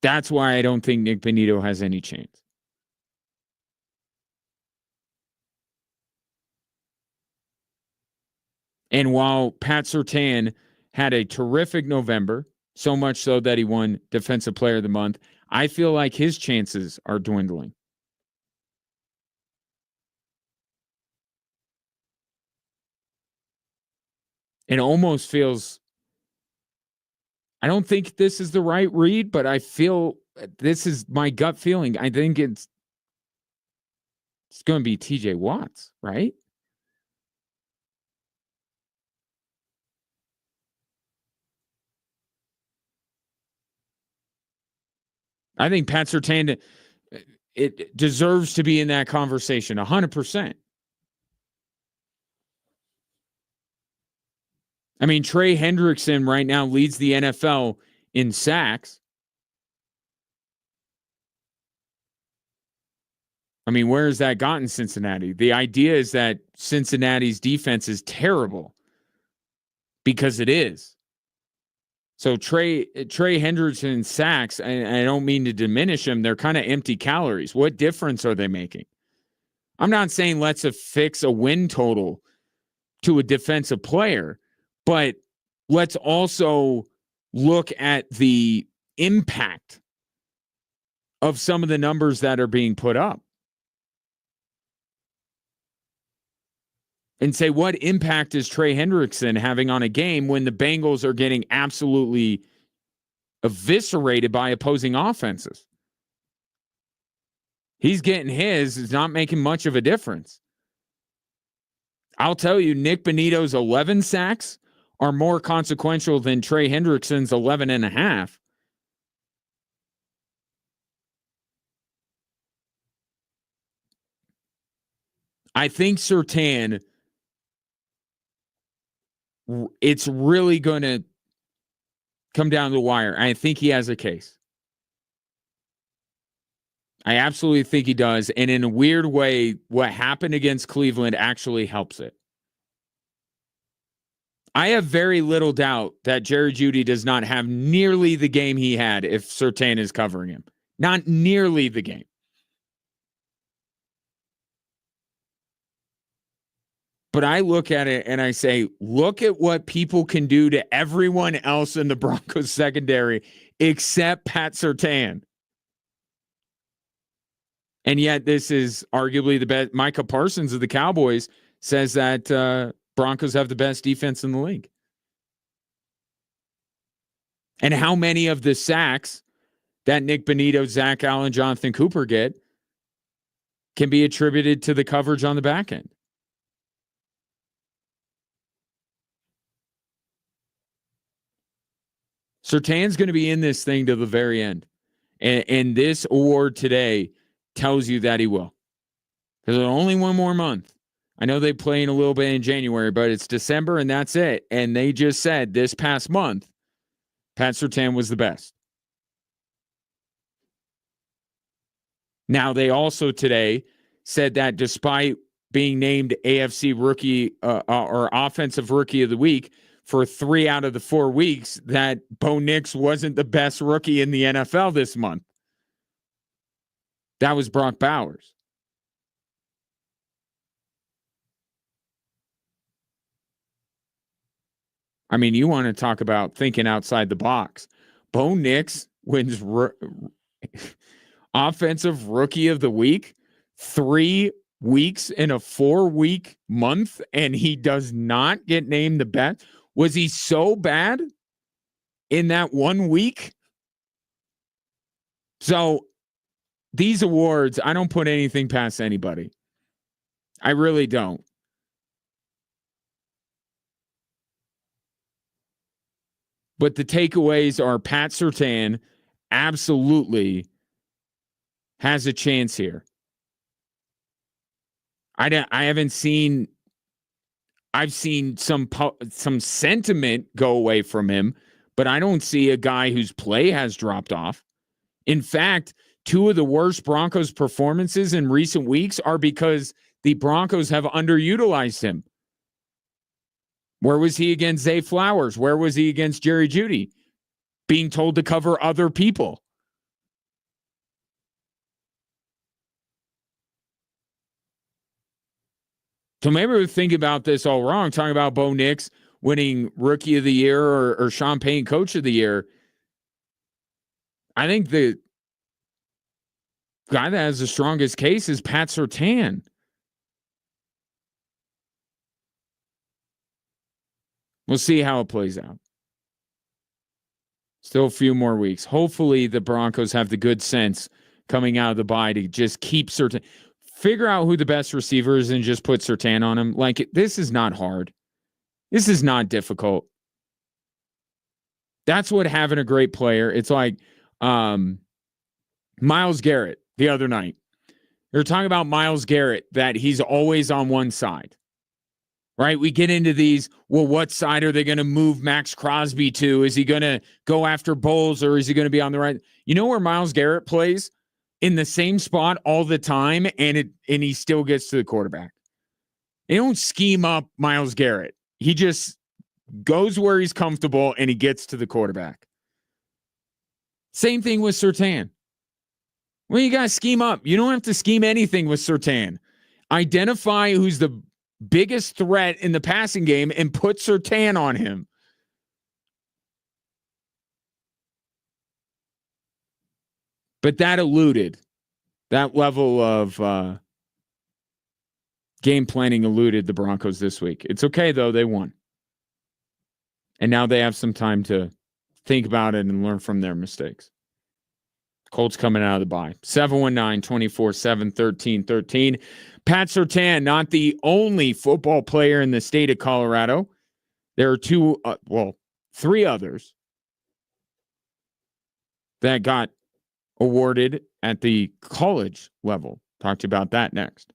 That's why I don't think Nick Bonito has any chance. And while Pat Surtain had a terrific November, so much so that he won Defensive Player of the Month, I feel like his chances are dwindling. It almost feels, I don't think this is the right read, but I feel this is my gut feeling. I think it's going to be TJ Watts, right? I think Pat Surtain, it deserves to be in that conversation 100%. I mean, Trey Hendrickson right now leads the NFL in sacks. I mean, where has that gotten Cincinnati? The idea is that Cincinnati's defense is terrible because it is. So Trey Hendrickson sacks, and I don't mean to diminish them, they're kind of empty calories. What difference are they making? I'm not saying let's affix a win total to a defensive player, but let's also look at the impact of some of the numbers that are being put up and say, what impact is Trey Hendrickson having on a game when the Bengals are getting absolutely eviscerated by opposing offenses? He's getting his. It's not making much of a difference. I'll tell you, Nick Bonito's 11 sacks are more consequential than Trey Hendrickson's 11 and a half. I think Surtain, it's really going to come down to the wire. I think he has a case. I absolutely think he does. And in a weird way, what happened against Cleveland actually helps it. I have very little doubt that Jerry Jeudy does not have nearly the game he had if Surtain is covering him. Not nearly the game. But I look at it and I say, look at what people can do to everyone else in the Broncos secondary except Pat Surtain. And yet this is arguably the best. Micah Parsons of the Cowboys says that Broncos have the best defense in the league. And how many of the sacks that Nick Bonito, Zach Allen, Jonathan Cooper get can be attributed to the coverage on the back end? Surtain's going to be in this thing to the very end. And this award today tells you that he will. There's only one more month. I know they play in a little bit in January, but it's December and that's it. And they just said this past month, Pat Surtain was the best. Now, they also today said that despite being named AFC Rookie or Offensive Rookie of the Week for 3 out of the 4 weeks, that Bo Nix wasn't the best rookie in the NFL this month. That was Brock Bowers. I mean, you want to talk about thinking outside the box. Bo Nix wins Offensive Rookie of the Week 3 weeks in a 4-week month, and he does not get named the best. Was he so bad in that 1 week? So these awards, I don't put anything past anybody. I really don't. But the takeaways are Pat Surtain absolutely has a chance here. I haven't seen. I've seen some sentiment go away from him, but I don't see a guy whose play has dropped off. In fact, 2 of the worst Broncos performances in recent weeks are because the Broncos have underutilized him. Where was he against Zay Flowers? Where was he against Jerry Jeudy? Being told to cover other people. So maybe we're thinking about this all wrong, talking about Bo Nix winning Rookie of the Year or Sean Payton Coach of the Year. I think the guy that has the strongest case is Pat Surtain. We'll see how it plays out. Still a few more weeks. Hopefully the Broncos have the good sense coming out of the bye to just keep Surtain. Figure out who the best receiver is and just put Surtain on him. Like, this is not hard. This is not difficult. That's what having a great player. It's like Myles Garrett the other night. They're talking about Myles Garrett, that he's always on one side. Right? We get into these, well, what side are they going to move Max Crosby to? Is he going to go after Bowles or is he going to be on the right? You know where Myles Garrett plays? In the same spot all the time, and he still gets to the quarterback. They don't scheme up Myles Garrett. He just goes where he's comfortable and he gets to the quarterback. Same thing with Surtain. Well, you got to scheme up. You don't have to scheme anything with Surtain. Identify who's the biggest threat in the passing game and put Surtain on him. But that eluded. That level of game planning eluded the Broncos this week. It's okay, though. They won. And now they have some time to think about it and learn from their mistakes. Colts coming out of the bye. 719-247-1313. Pat Surtain, not the only football player in the state of Colorado. There are three others that got awarded at the college level. Talk to you about that next.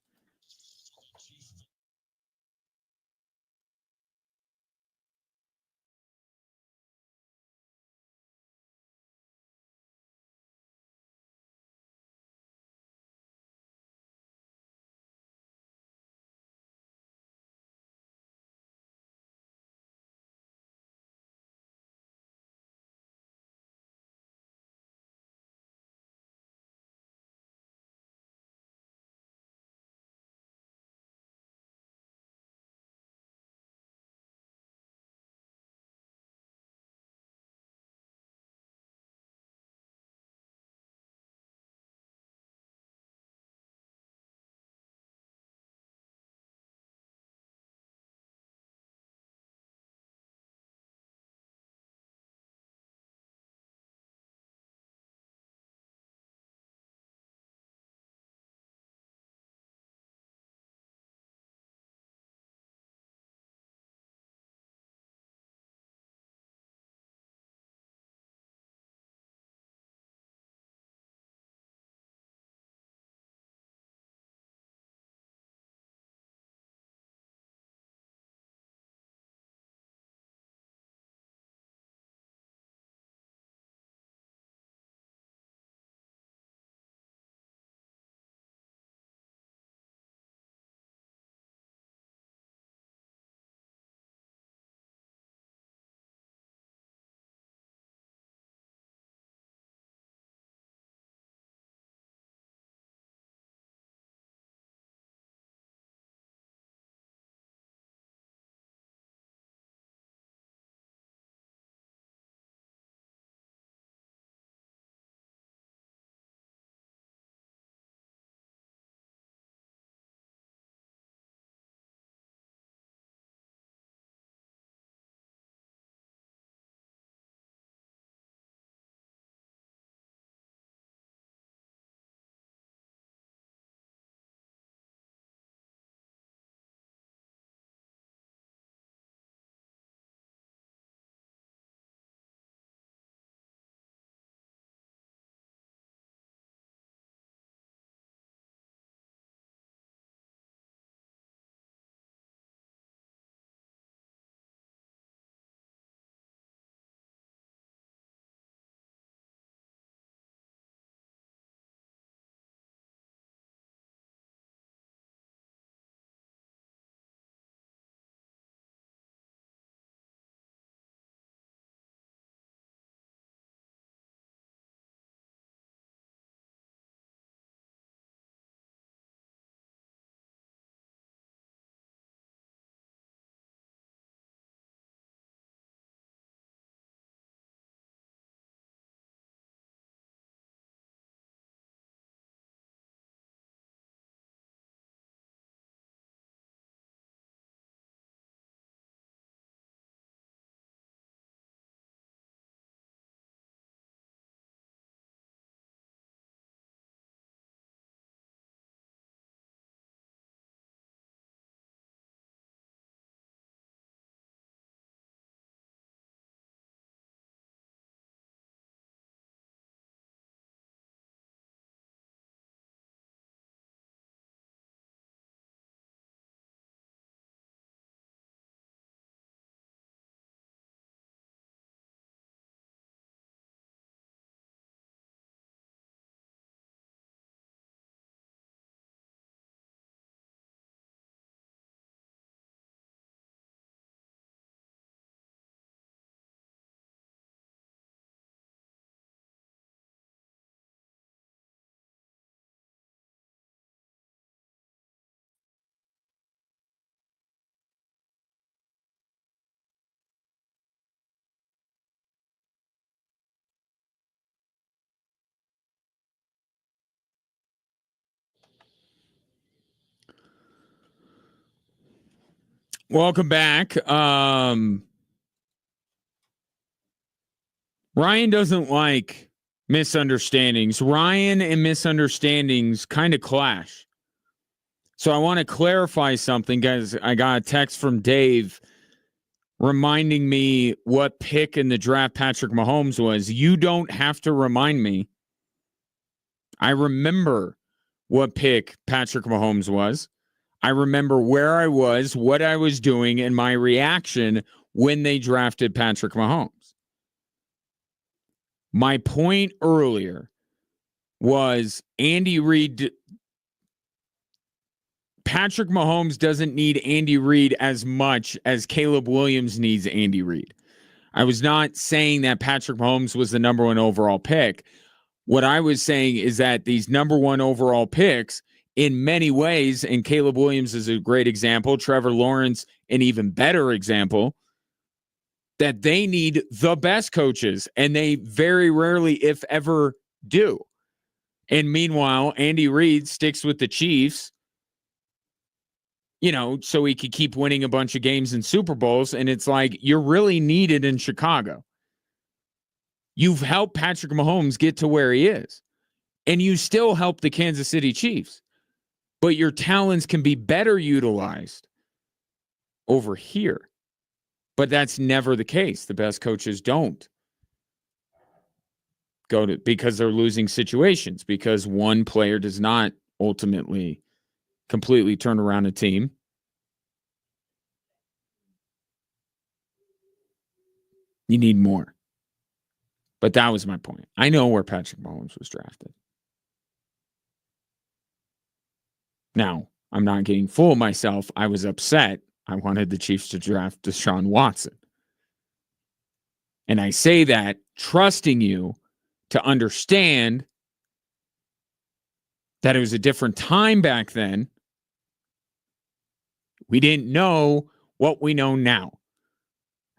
Welcome back. Ryan doesn't like misunderstandings. Ryan and misunderstandings kind of clash. So I want to clarify something, guys. I got a text from Dave reminding me what pick in the draft Patrick Mahomes was. You don't have to remind me. I remember what pick Patrick Mahomes was. I remember where I was, what I was doing, and my reaction when they drafted Patrick Mahomes. My point earlier was Andy Reid. Patrick Mahomes doesn't need Andy Reid as much as Caleb Williams needs Andy Reid. I was not saying that Patrick Mahomes was the number one overall pick. What I was saying is that these number one overall picks, in many ways, and Caleb Williams is a great example, Trevor Lawrence, an even better example, that they need the best coaches, and they very rarely, if ever, do. And meanwhile, Andy Reid sticks with the Chiefs, so he could keep winning a bunch of games in Super Bowls. And it's like, you're really needed in Chicago. You've helped Patrick Mahomes get to where he is. And you still help the Kansas City Chiefs. But your talents can be better utilized over here. But that's never the case. The best coaches don't go to, because they're losing situations, because one player does not ultimately completely turn around a team. You need more. But that was my point. I know where Patrick Mahomes was drafted. Now, I'm not getting full of myself. I was upset. I wanted the Chiefs to draft Deshaun Watson. And I say that trusting you to understand that it was a different time back then. We didn't know what we know now.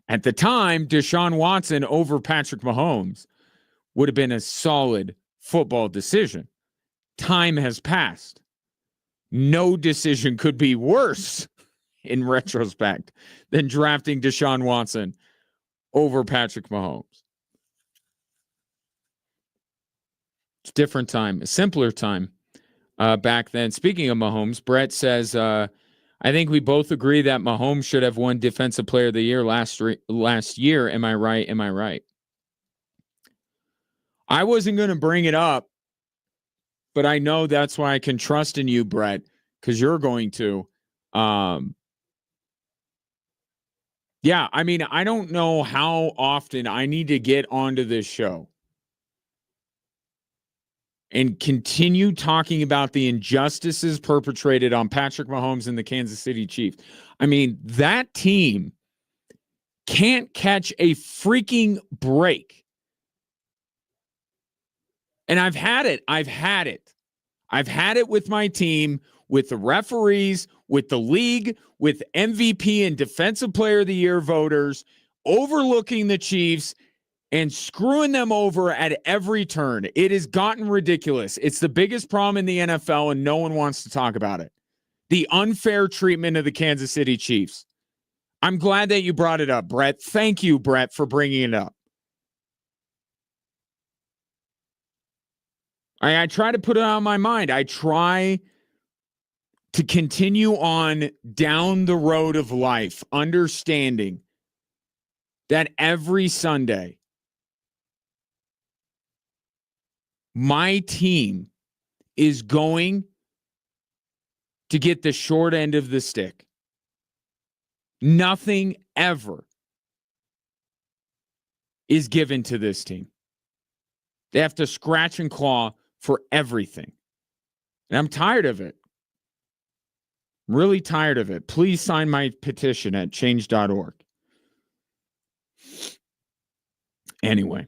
At the time, Deshaun Watson over Patrick Mahomes would have been a solid football decision. Time has passed. No decision could be worse in retrospect than drafting Deshaun Watson over Patrick Mahomes. It's a different time, a simpler time back then. Speaking of Mahomes, Brett says, I think we both agree that Mahomes should have won Defensive Player of the Year last year. Am I right? Am I right? I wasn't going to bring it up, but I know that's why I can trust in you, Brett, because you're going to. Yeah, I mean, I don't know how often I need to get onto this show and continue talking about the injustices perpetrated on Patrick Mahomes and the Kansas City Chiefs. I mean, that team can't catch a freaking break. And I've had it. I've had it with my team, with the referees, with the league, with MVP and Defensive Player of the Year voters, overlooking the Chiefs and screwing them over at every turn. It has gotten ridiculous. It's the biggest problem in the NFL, and no one wants to talk about it. The unfair treatment of the Kansas City Chiefs. I'm glad that you brought it up, Brett. Thank you, Brett, for bringing it up. I try to put it on my mind. I try to continue on down the road of life, understanding that every Sunday, my team is going to get the short end of the stick. Nothing ever is given to this team. They have to scratch and claw for everything. And I'm tired of it. Really tired of it. Please sign my petition at change.org. Anyway.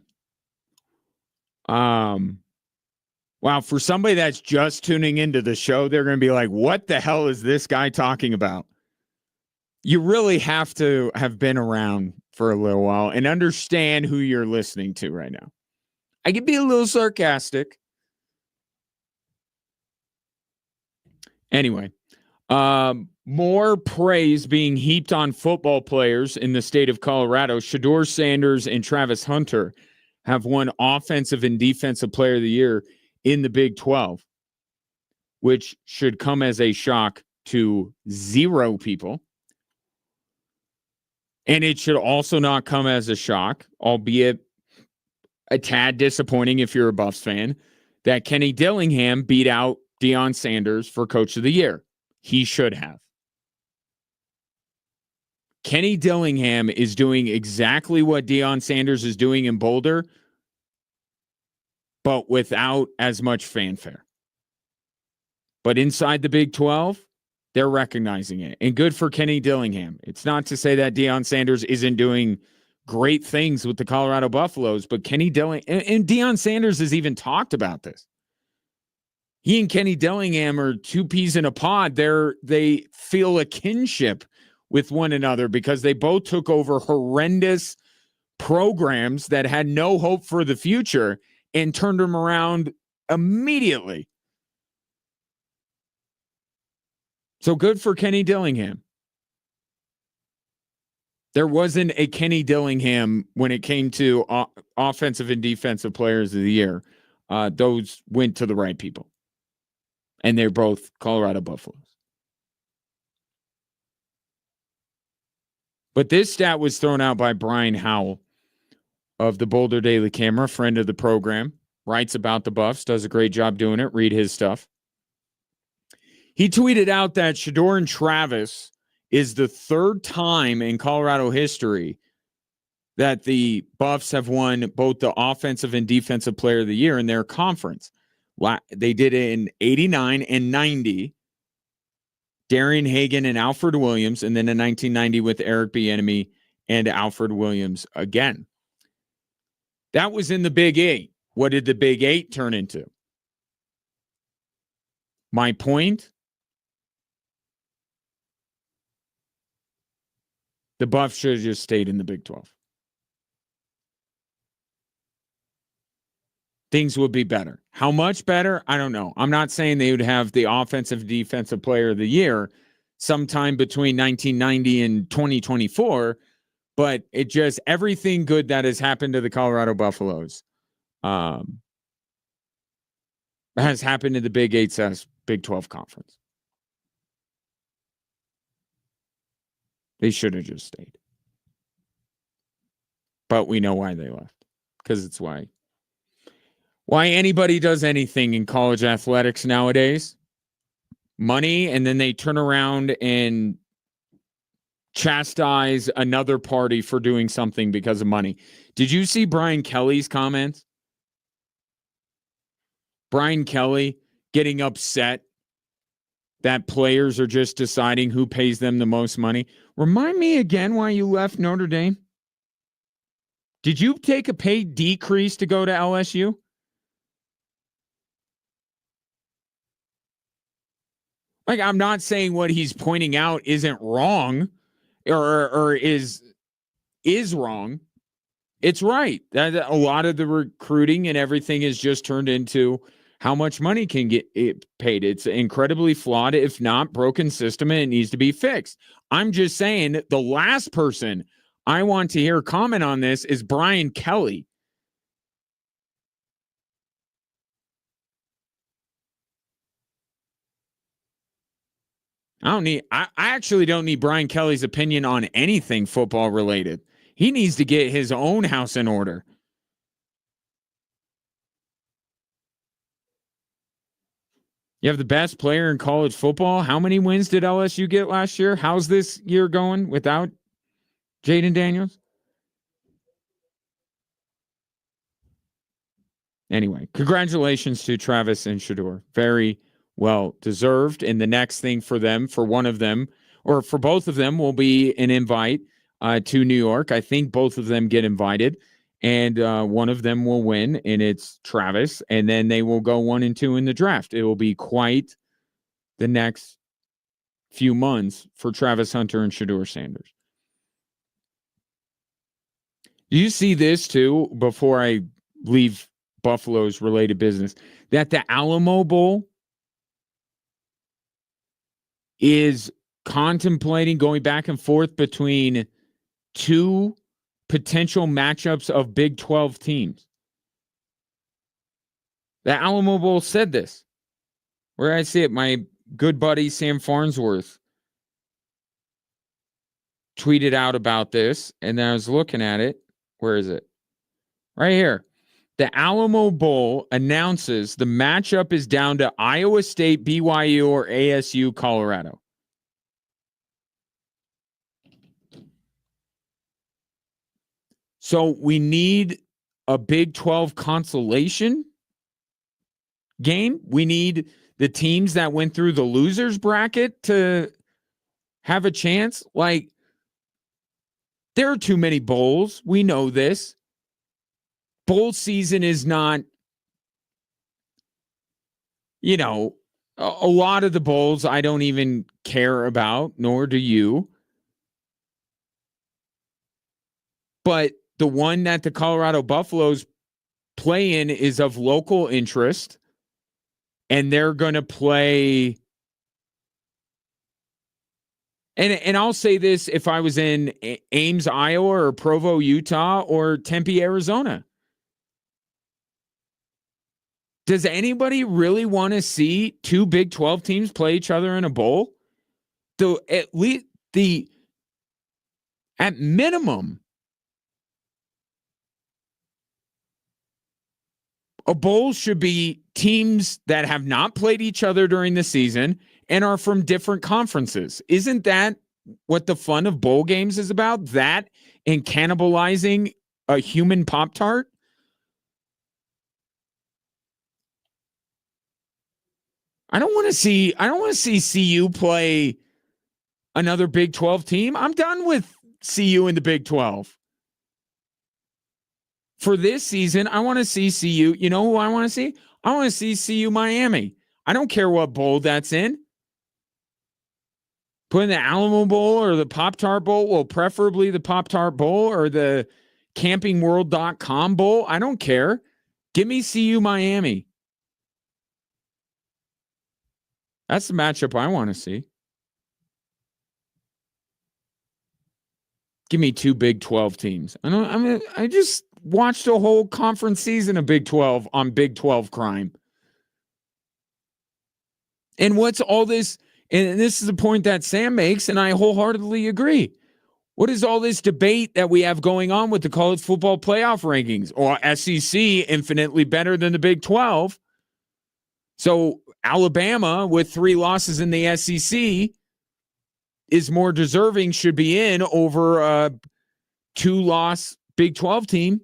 Wow, for somebody that's just tuning into the show, they're going to be like, what the hell is this guy talking about? You really have to have been around for a little while and understand who you're listening to right now. I can be a little sarcastic. Anyway, More praise being heaped on football players in the state of Colorado. Shedeur Sanders and Travis Hunter have won Offensive and Defensive Player of the Year in the Big 12, which should come as a shock to zero people. And it should also not come as a shock, albeit a tad disappointing if you're a Buffs fan, that Kenny Dillingham beat out Deion Sanders for Coach of the Year. He should have. Kenny Dillingham is doing exactly what Deion Sanders is doing in Boulder, but without as much fanfare. But inside the Big 12, they're recognizing it. And good for Kenny Dillingham. It's not to say that Deion Sanders isn't doing great things with the Colorado Buffaloes, but Kenny Dillingham, and Deion Sanders has even talked about this. He and Kenny Dillingham are two peas in a pod. They feel a kinship with one another because they both took over horrendous programs that had no hope for the future and turned them around immediately. So good for Kenny Dillingham. There wasn't a Kenny Dillingham when it came to offensive and defensive players of the year. Those went to the right people. And they're both Colorado Buffaloes. But this stat was thrown out by Brian Howell of the Boulder Daily Camera, friend of the program, writes about the Buffs, does a great job doing it. Read his stuff. He tweeted out that Shedeur and Travis is the third time in Colorado history that the Buffs have won both the offensive and defensive player of the year in their conference. They did it in 89 and 90. Darian Hagan and Alfred Williams, and then in 1990 with Eric Bieniemy and Alfred Williams again. That was in the Big 8. What did the Big 8 turn into? My point? The Buffs should have just stayed in the Big 12. Things would be better. How much better? I don't know. I'm not saying they would have the offensive defensive player of the year sometime between 1990 and 2024, but it just everything good that has happened to the Colorado Buffaloes has happened in the Big 8 Big 12 conference. They should have just stayed. But we know why they left. Because it's why anybody does anything in college athletics nowadays. Money, and then they turn around and chastise another party for doing something because of money. Did you see Brian Kelly's comments? Brian Kelly getting upset that players are just deciding who pays them the most money. Remind me again why you left Notre Dame. Did you take a pay decrease to go to LSU? Like, I'm not saying what he's pointing out isn't wrong or is wrong. It's right. That a lot of the recruiting and everything is just turned into how much money can get it paid. It's an incredibly flawed, if not broken system, and it needs to be fixed. I'm just saying the last person I want to hear comment on this is Brian Kelly. I actually don't need Brian Kelly's opinion on anything football related. He needs to get his own house in order. You have the best player in college football. How many wins did LSU get last year? How's this year going without Jaden Daniels? Anyway, congratulations to Travis and Shedeur. Very well deserved. And the next thing for them, for one of them, or for both of them, will be an invite to New York. I think both of them get invited, and one of them will win, and it's Travis. And then they will go 1 and 2 in the draft. It will be quite the next few months for Travis Hunter and Shedeur Sanders. Do you see this too, before I leave Buffalo's related business, that the Alamo Bowl is contemplating going back and forth between two potential matchups of Big 12 teams. The Alamo Bowl said this. Where I see it, my good buddy Sam Farnsworth tweeted out about this, and then I was looking at it. Where is it? Right here. The Alamo Bowl announces the matchup is down to Iowa State, BYU, or ASU, Colorado. So we need a Big 12 consolation game. We need the teams that went through the losers bracket to have a chance. Like, there are too many bowls. We know this. Bowl season is not, a lot of the bowls I don't even care about, nor do you. But the one that the Colorado Buffaloes play in is of local interest, and they're going to play. And I'll say this, if I was in Ames, Iowa, or Provo, Utah, or Tempe, Arizona. Does anybody really want to see two Big 12 teams play each other in a bowl? Though at least at minimum, a bowl should be teams that have not played each other during the season and are from different conferences. Isn't that what the fun of bowl games is about? That and cannibalizing a human Pop-Tart? I don't want to see CU play another Big 12 team. I'm done with CU in the Big 12. For this season, I want to see CU. You know who I want to see? I want to see CU Miami. I don't care what bowl that's in. Put in the Alamo Bowl or the Pop-Tart Bowl. Well, preferably the Pop-Tart Bowl or the campingworld.com bowl. I don't care. Give me CU Miami. That's the matchup I want to see. Give me two Big 12 teams. I just watched a whole conference season of Big 12 on Big 12 crime. And what's all this? And this is the point that Sam makes, and I wholeheartedly agree. What is all this debate that we have going on with the college football playoff rankings? Or SEC infinitely better than the Big 12. So Alabama, with 3 losses in the SEC, is more deserving, should be in over a 2-loss Big 12 team.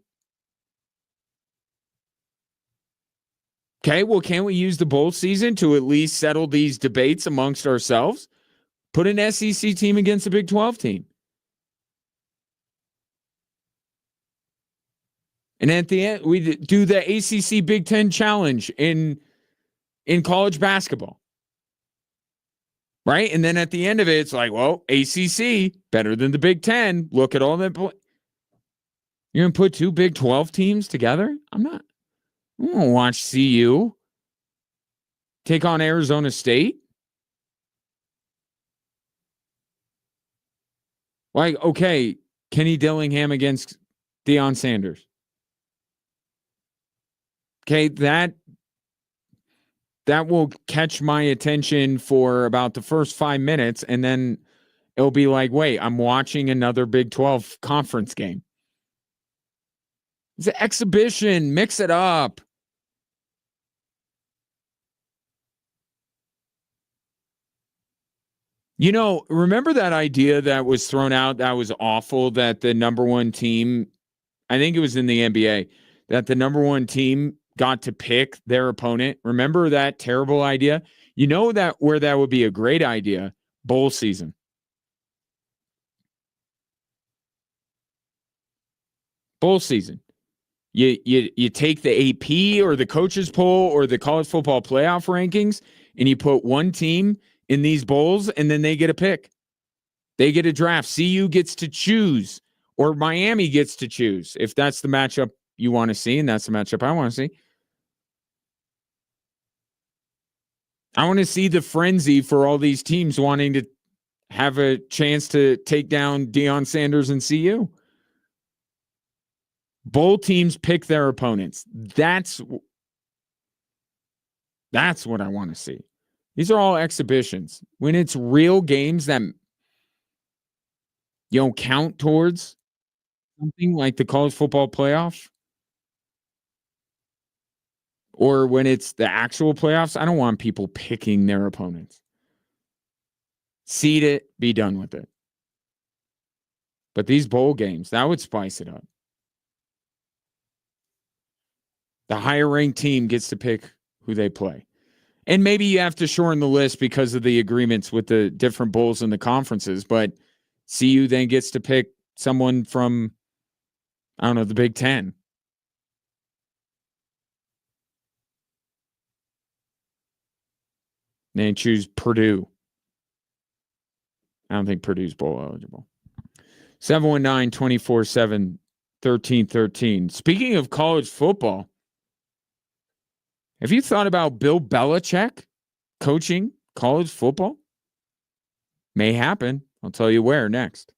Okay, well, can't we use the bowl season to at least settle these debates amongst ourselves? Put an SEC team against a Big 12 team. And at the end, we do the ACC Big 10 challenge in college basketball. Right? And then at the end of it, it's like, well, ACC, better than the Big 10. Look at all that. You're going to put 2 Big 12 teams together? I'm not. I want to watch CU take on Arizona State. Like, okay, Kenny Dillingham against Deion Sanders. Okay, that will catch my attention for about the first 5 minutes, and then it'll be like, wait, I'm watching another Big 12 conference game. It's an exhibition. Mix it up. Remember that idea that was thrown out that was awful, that the number one team, I think it was in the NBA, that the number one team got to pick their opponent? Remember that terrible idea? That where that would be a great idea? Bowl season. Bowl season. You take the AP or the coaches poll or the college football playoff rankings, and you put one team in these bowls, and then they get a pick. They get a draft. CU gets to choose, or Miami gets to choose, if that's the matchup you want to see, and that's the matchup I want to see. I want to see the frenzy for all these teams wanting to have a chance to take down Deion Sanders and CU. Bowl teams pick their opponents. That's what I want to see. These are all exhibitions. When it's real games that count towards something like the college football playoff, or when it's the actual playoffs, I don't want people picking their opponents. Seed it, be done with it. But these bowl games, that would spice it up. The higher ranked team gets to pick who they play. And maybe you have to shorten the list because of the agreements with the different bowls and the conferences, but CU then gets to pick someone from, I don't know, the Big Ten. They choose Purdue. I don't think Purdue's bowl eligible. 719-247-1313. Speaking of college football, have you thought about Bill Belichick coaching college football? May happen. I'll tell you where next.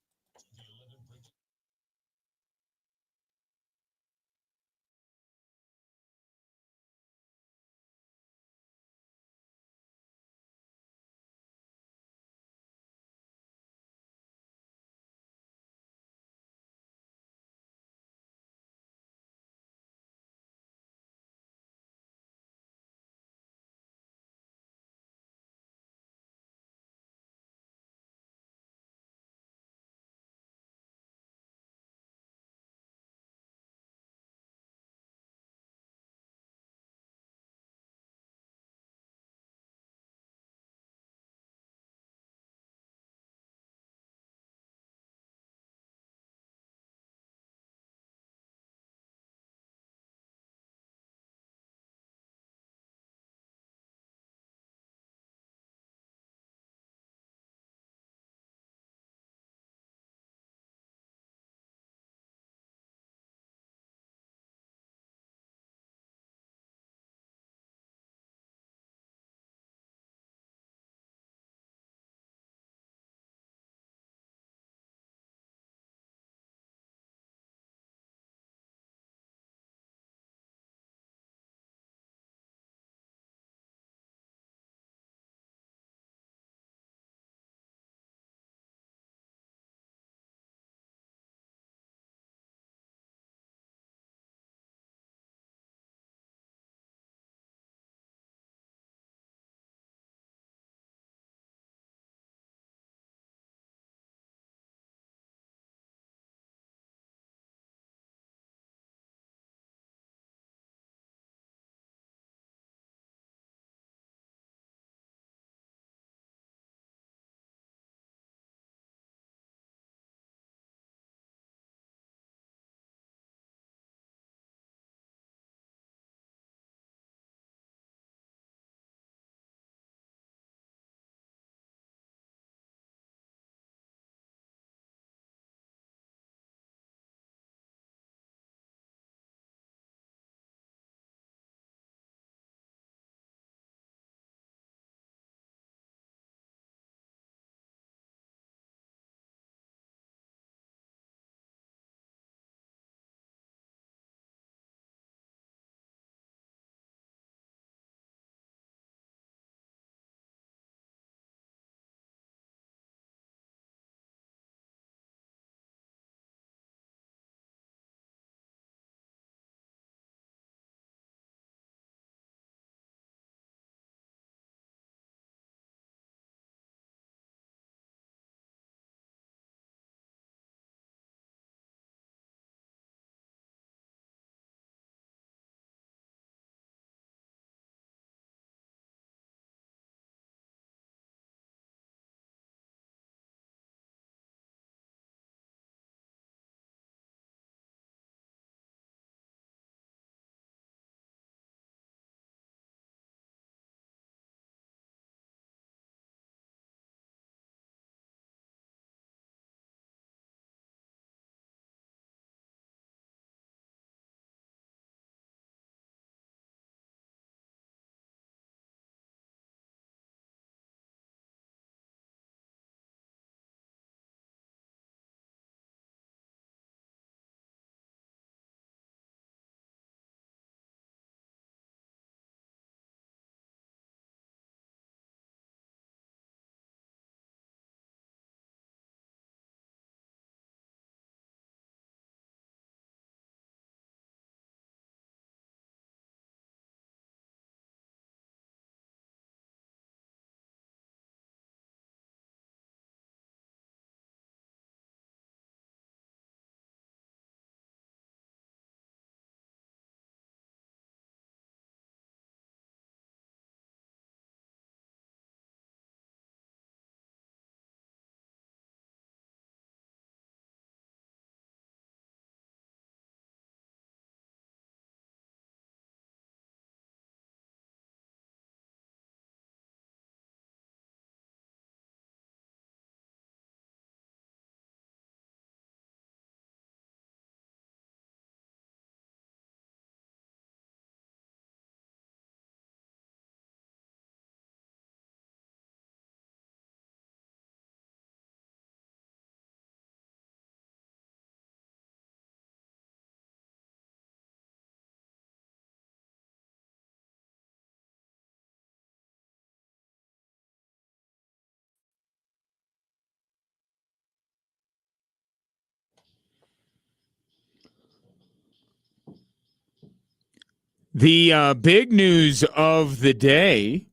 The big news of the day is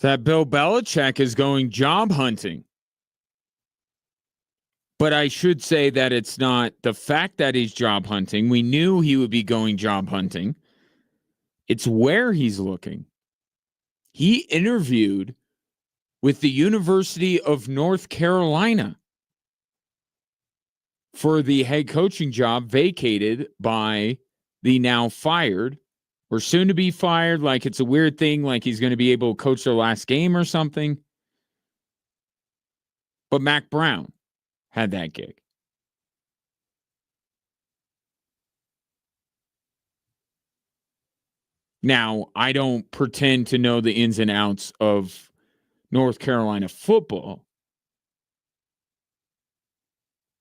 that Bill Belichick is going job hunting. But I should say that it's not the fact that he's job hunting. We knew he would be going job hunting. It's where he's looking. He interviewed with the University of North Carolina for the head coaching job vacated by the now fired or soon to be fired. Like it's a weird thing, like he's going to be able to coach their last game or something. But Mac Brown had that gig. Now, I don't pretend to know the ins and outs of North Carolina football,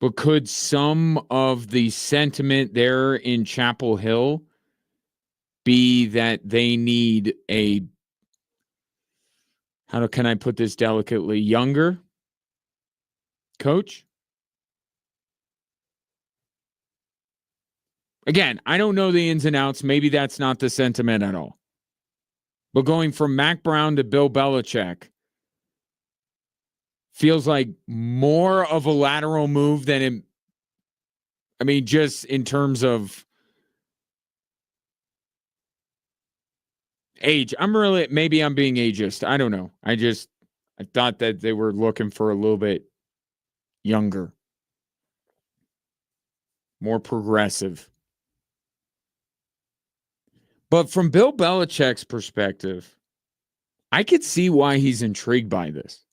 but could some of the sentiment there in Chapel Hill be that they need a, how can I put this delicately, younger coach? Again, I don't know the ins and outs. Maybe that's not the sentiment at all. But going from Mac Brown to Bill Belichick feels like more of a lateral move than just in terms of age. Maybe I'm being ageist. I don't know. I thought that they were looking for a little bit younger, more progressive. But from Bill Belichick's perspective, I could see why he's intrigued by this.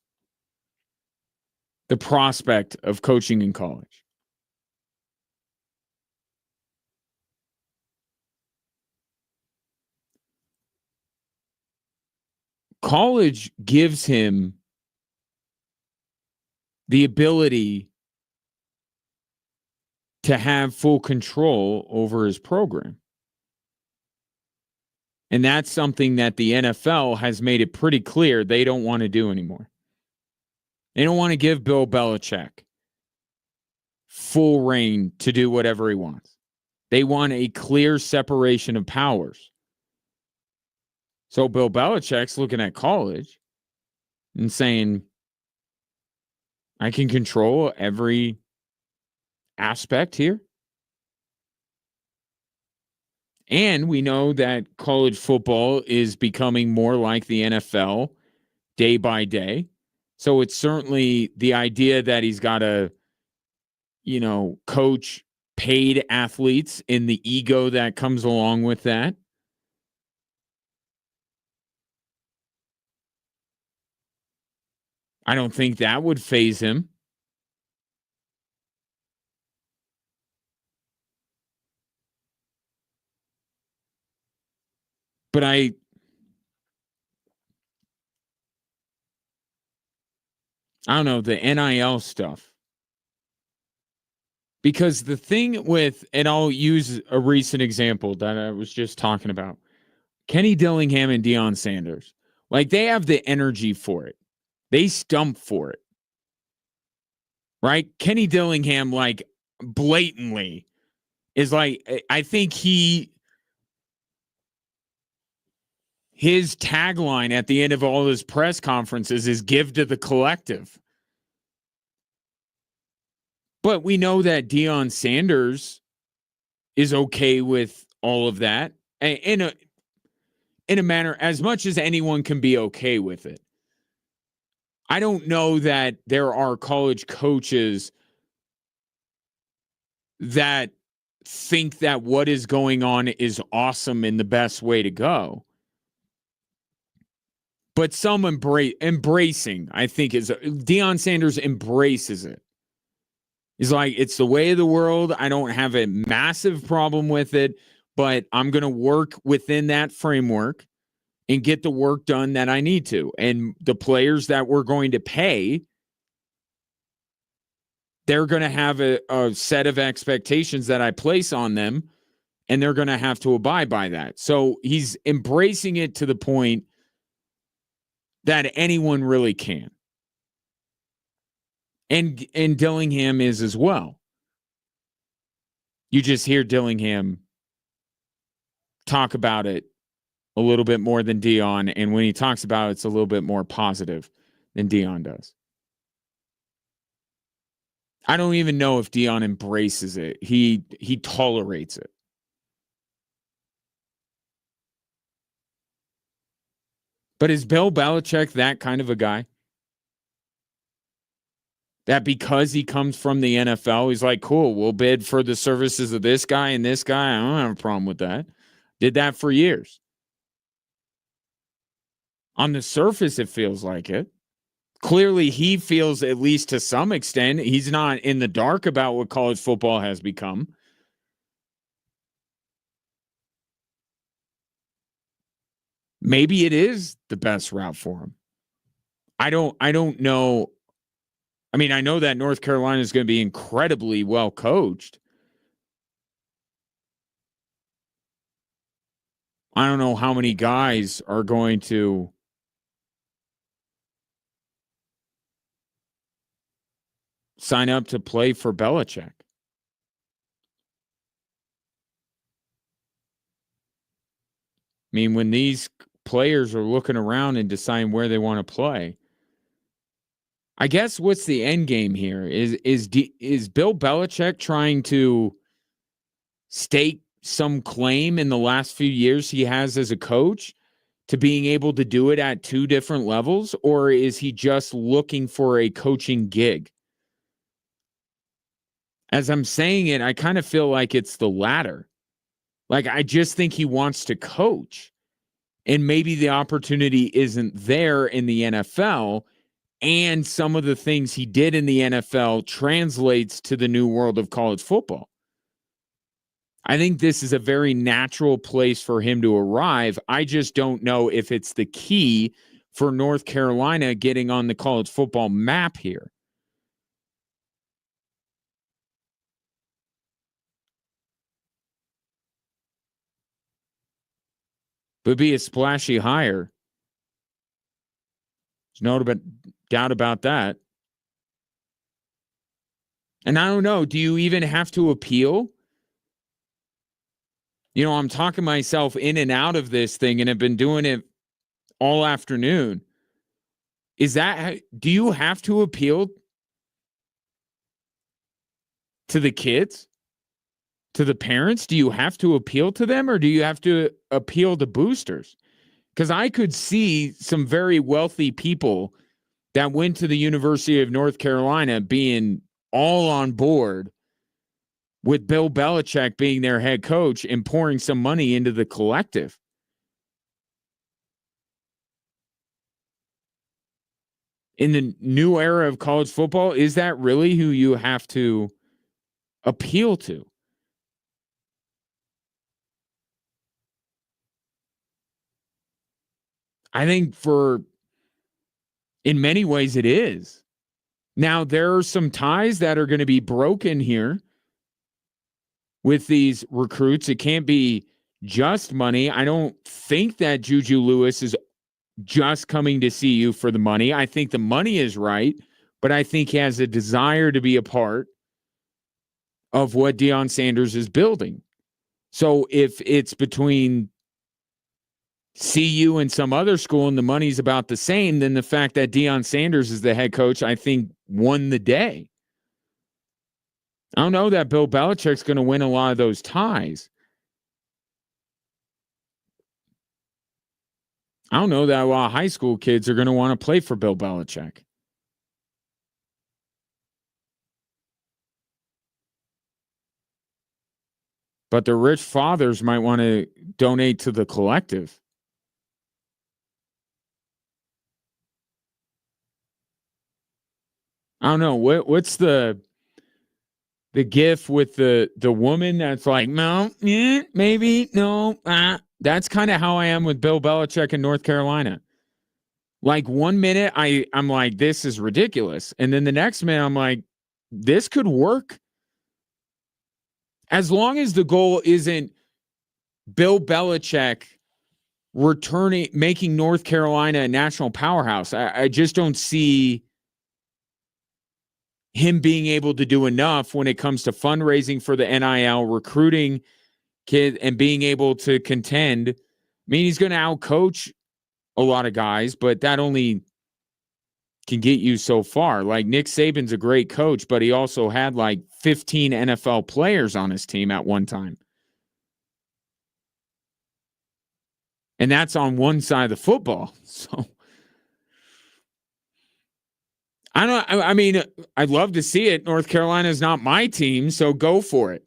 The prospect of coaching in college. College gives him the ability to have full control over his program. And that's something that the NFL has made it pretty clear they don't want to do anymore. They don't want to give Bill Belichick full reign to do whatever he wants. They want a clear separation of powers. So Bill Belichick's looking at college and saying, I can control every aspect here. And we know that college football is becoming more like the NFL day by day. So it's certainly the idea that he's got to, coach paid athletes and the ego that comes along with that. I don't think that would faze him. But I don't know, the NIL stuff. Because the thing with, and I'll use a recent example that I was just talking about, Kenny Dillingham and Deion Sanders. Like, they have the energy for it. They stump for it. Right? Kenny Dillingham, like, blatantly is like, I think his tagline at the end of all his press conferences is give to the collective. But we know that Deion Sanders is okay with all of that in a manner, as much as anyone can be okay with it. I don't know that there are college coaches that think that what is going on is awesome and the best way to go. But some embracing, I think, is Deion Sanders embraces it. He's like, it's the way of the world. I don't have a massive problem with it, but I'm going to work within that framework and get the work done that I need to. And the players that we're going to pay, they're going to have a set of expectations that I place on them, and they're going to have to abide by that. So he's embracing it to the point that anyone really can. And Dillingham is as well. You just hear Dillingham talk about it a little bit more than Dion, and when he talks about it, it's a little bit more positive than Dion does. I don't even know if Dion embraces it. He tolerates it. But is Bill Belichick that kind of a guy? That because he comes from the NFL, he's like, cool, we'll bid for the services of this guy and this guy. I don't have a problem with that. Did that for years. On the surface, it feels like it. Clearly, he feels, at least to some extent, he's not in the dark about what college football has become. Maybe it is the best route for him. I don't know. I mean, I know that North Carolina is going to be incredibly well coached. I don't know how many guys are going to sign up to play for Belichick. I mean, when these players are looking around and deciding where they want to play, I guess what's the end game here? Is Bill Belichick trying to stake some claim in the last few years he has as a coach to being able to do it at two different levels, or is he just looking for a coaching gig? As I'm saying it, I kind of feel like it's the latter. Like, I just think he wants to coach, and maybe the opportunity isn't there in the NFL, and some of the things he did in the NFL translates to the new world of college football. I think this is a very natural place for him to arrive. I just don't know if it's the key for North Carolina getting on the college football map here. Would be a splashy hire. There's no doubt about that. And I don't know, do you even have to appeal? You know, I'm talking myself in and out of this thing and have been doing it all afternoon. Do you have to appeal to the kids? To the parents? Do you have to appeal to them, or do you have to appeal to boosters? Because I could see some very wealthy people that went to the University of North Carolina being all on board with Bill Belichick being their head coach and pouring some money into the collective. In the new era of college football, is that really who you have to appeal to? I think in many ways it is. Now, there are some ties that are going to be broken here with these recruits. It can't be just money. I don't think that Juju Lewis is just coming to see you for the money. I think the money is right, but I think he has a desire to be a part of what Deion Sanders is building. So if it's between CU and some other school and the money's about the same, then the fact that Deion Sanders is the head coach, I think, won the day. I don't know that Bill Belichick's going to win a lot of those ties. I don't know that a lot of high school kids are going to want to play for Bill Belichick. But the rich fathers might want to donate to the collective. I don't know. What's the gif with the woman that's like, no, yeah, maybe, no. That's kind of how I am with Bill Belichick in North Carolina. Like, 1 minute I'm like, this is ridiculous. And then the next minute I'm like, this could work. As long as the goal isn't Bill Belichick making North Carolina a national powerhouse, I just don't see him being able to do enough when it comes to fundraising for the NIL, recruiting kid and being able to contend. I mean, he's going to outcoach a lot of guys, but that only can get you so far. Like Nick Saban's a great coach, but he also had like 15 NFL players on his team at one time. And that's on one side of the football. So I mean, I'd love to see it. North Carolina is not my team, so go for it.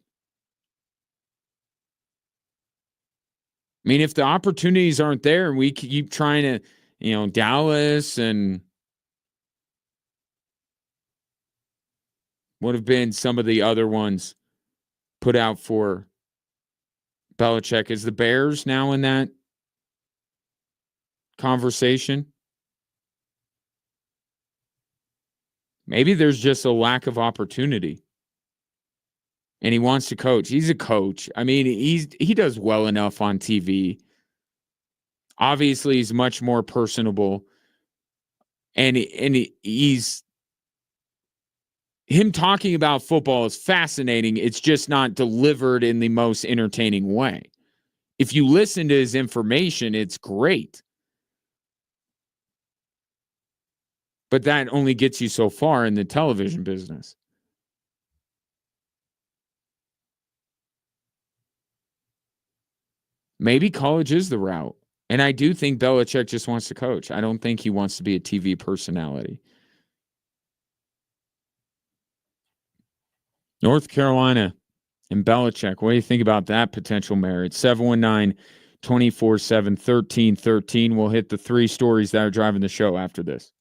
I mean, if the opportunities aren't there and we keep trying to, Dallas and would have been some of the other ones put out for Belichick. Is the Bears now in that conversation? Maybe there's just a lack of opportunity. And he wants to coach. He's a coach. I mean, he does well enough on TV. Obviously, he's much more personable. And he's him talking about football is fascinating. It's just not delivered in the most entertaining way. If you listen to his information, it's great. But that only gets you so far in the television business. Maybe college is the route. And I do think Belichick just wants to coach. I don't think he wants to be a TV personality. North Carolina and Belichick. What do you think about that potential marriage? 719 247 1313. We'll hit the three stories that are driving the show after this.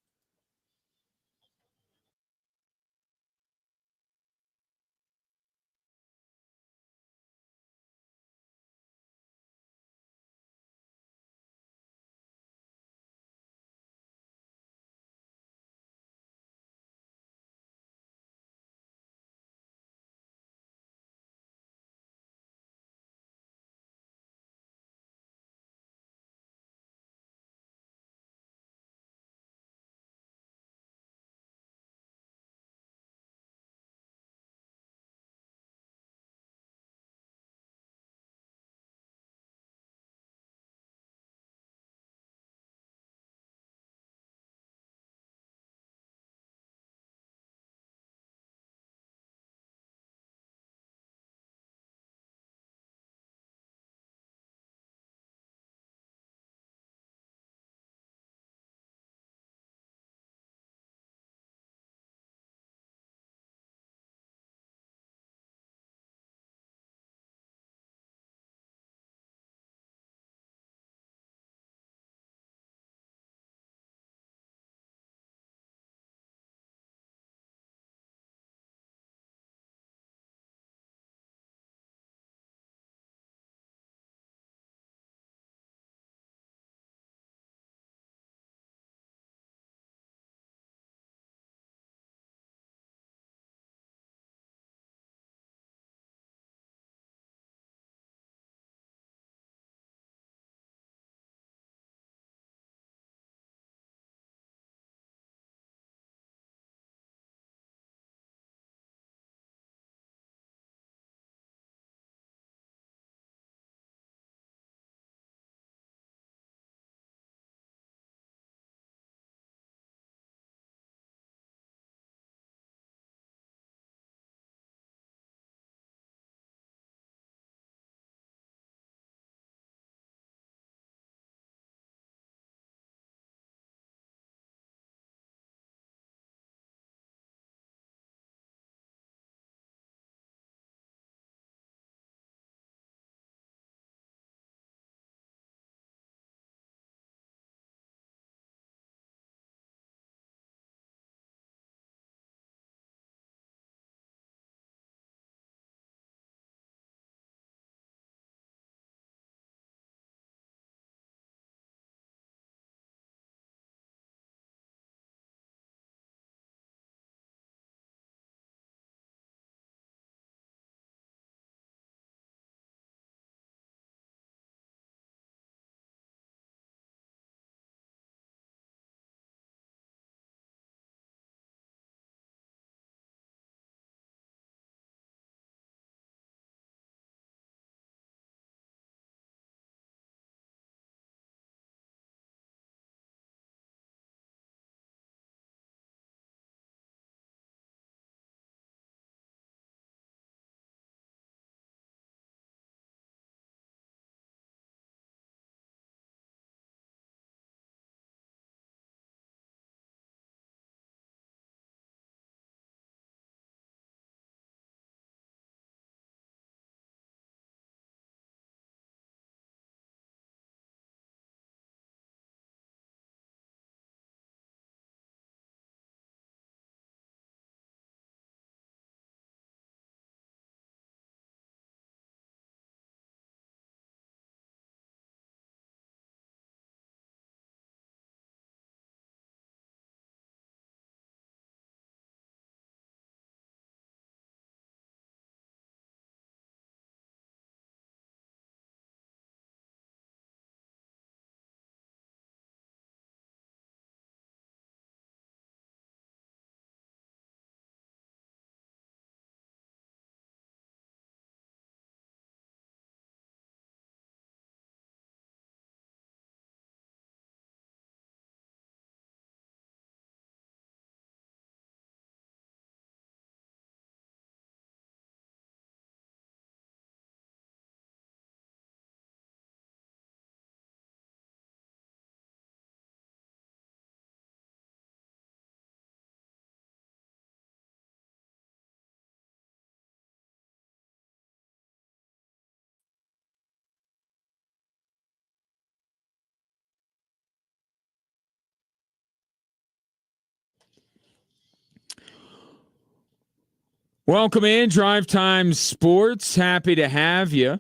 Welcome in, Drive Time Sports. Happy to have you.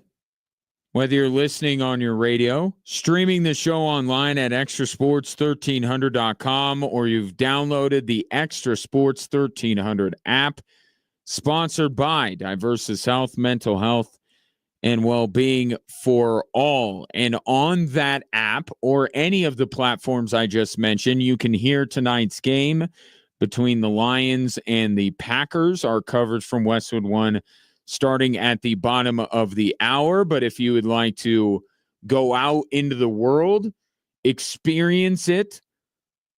Whether you're listening on your radio, streaming the show online at extrasports1300.com, or you've downloaded the Extra Sports 1300 app, sponsored by Diversus Health, Mental Health, and Well-Being for All. And on that app or any of the platforms I just mentioned, you can hear tonight's game between the Lions and the Packers. Our coverage from Westwood One starting at the bottom of the hour. But if you would like to go out into the world, experience it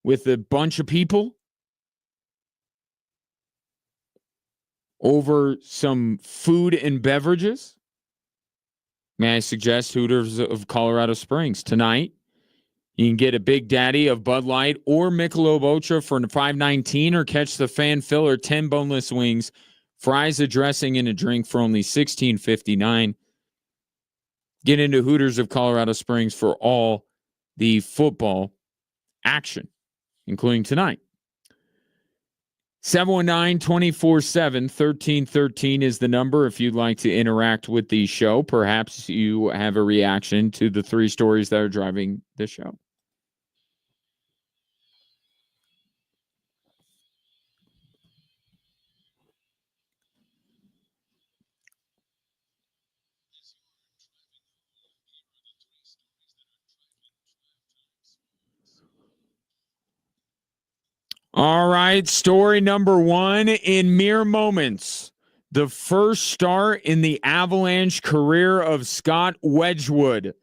with a bunch of people over some food and beverages, may I suggest Hooters of Colorado Springs tonight? You can get a Big Daddy of Bud Light or Michelob Ultra for $5.19, or catch the Fan Filler 10 boneless wings, fries, a dressing, and a drink for only $16.59. Get into Hooters of Colorado Springs for all the football action, including tonight. 719-247-1313 is the number if you'd like to interact with the show. Perhaps you have a reaction to the three stories that are driving the show. All right, story number one. In mere moments, the first start in the Avalanche career of Scott Wedgwood.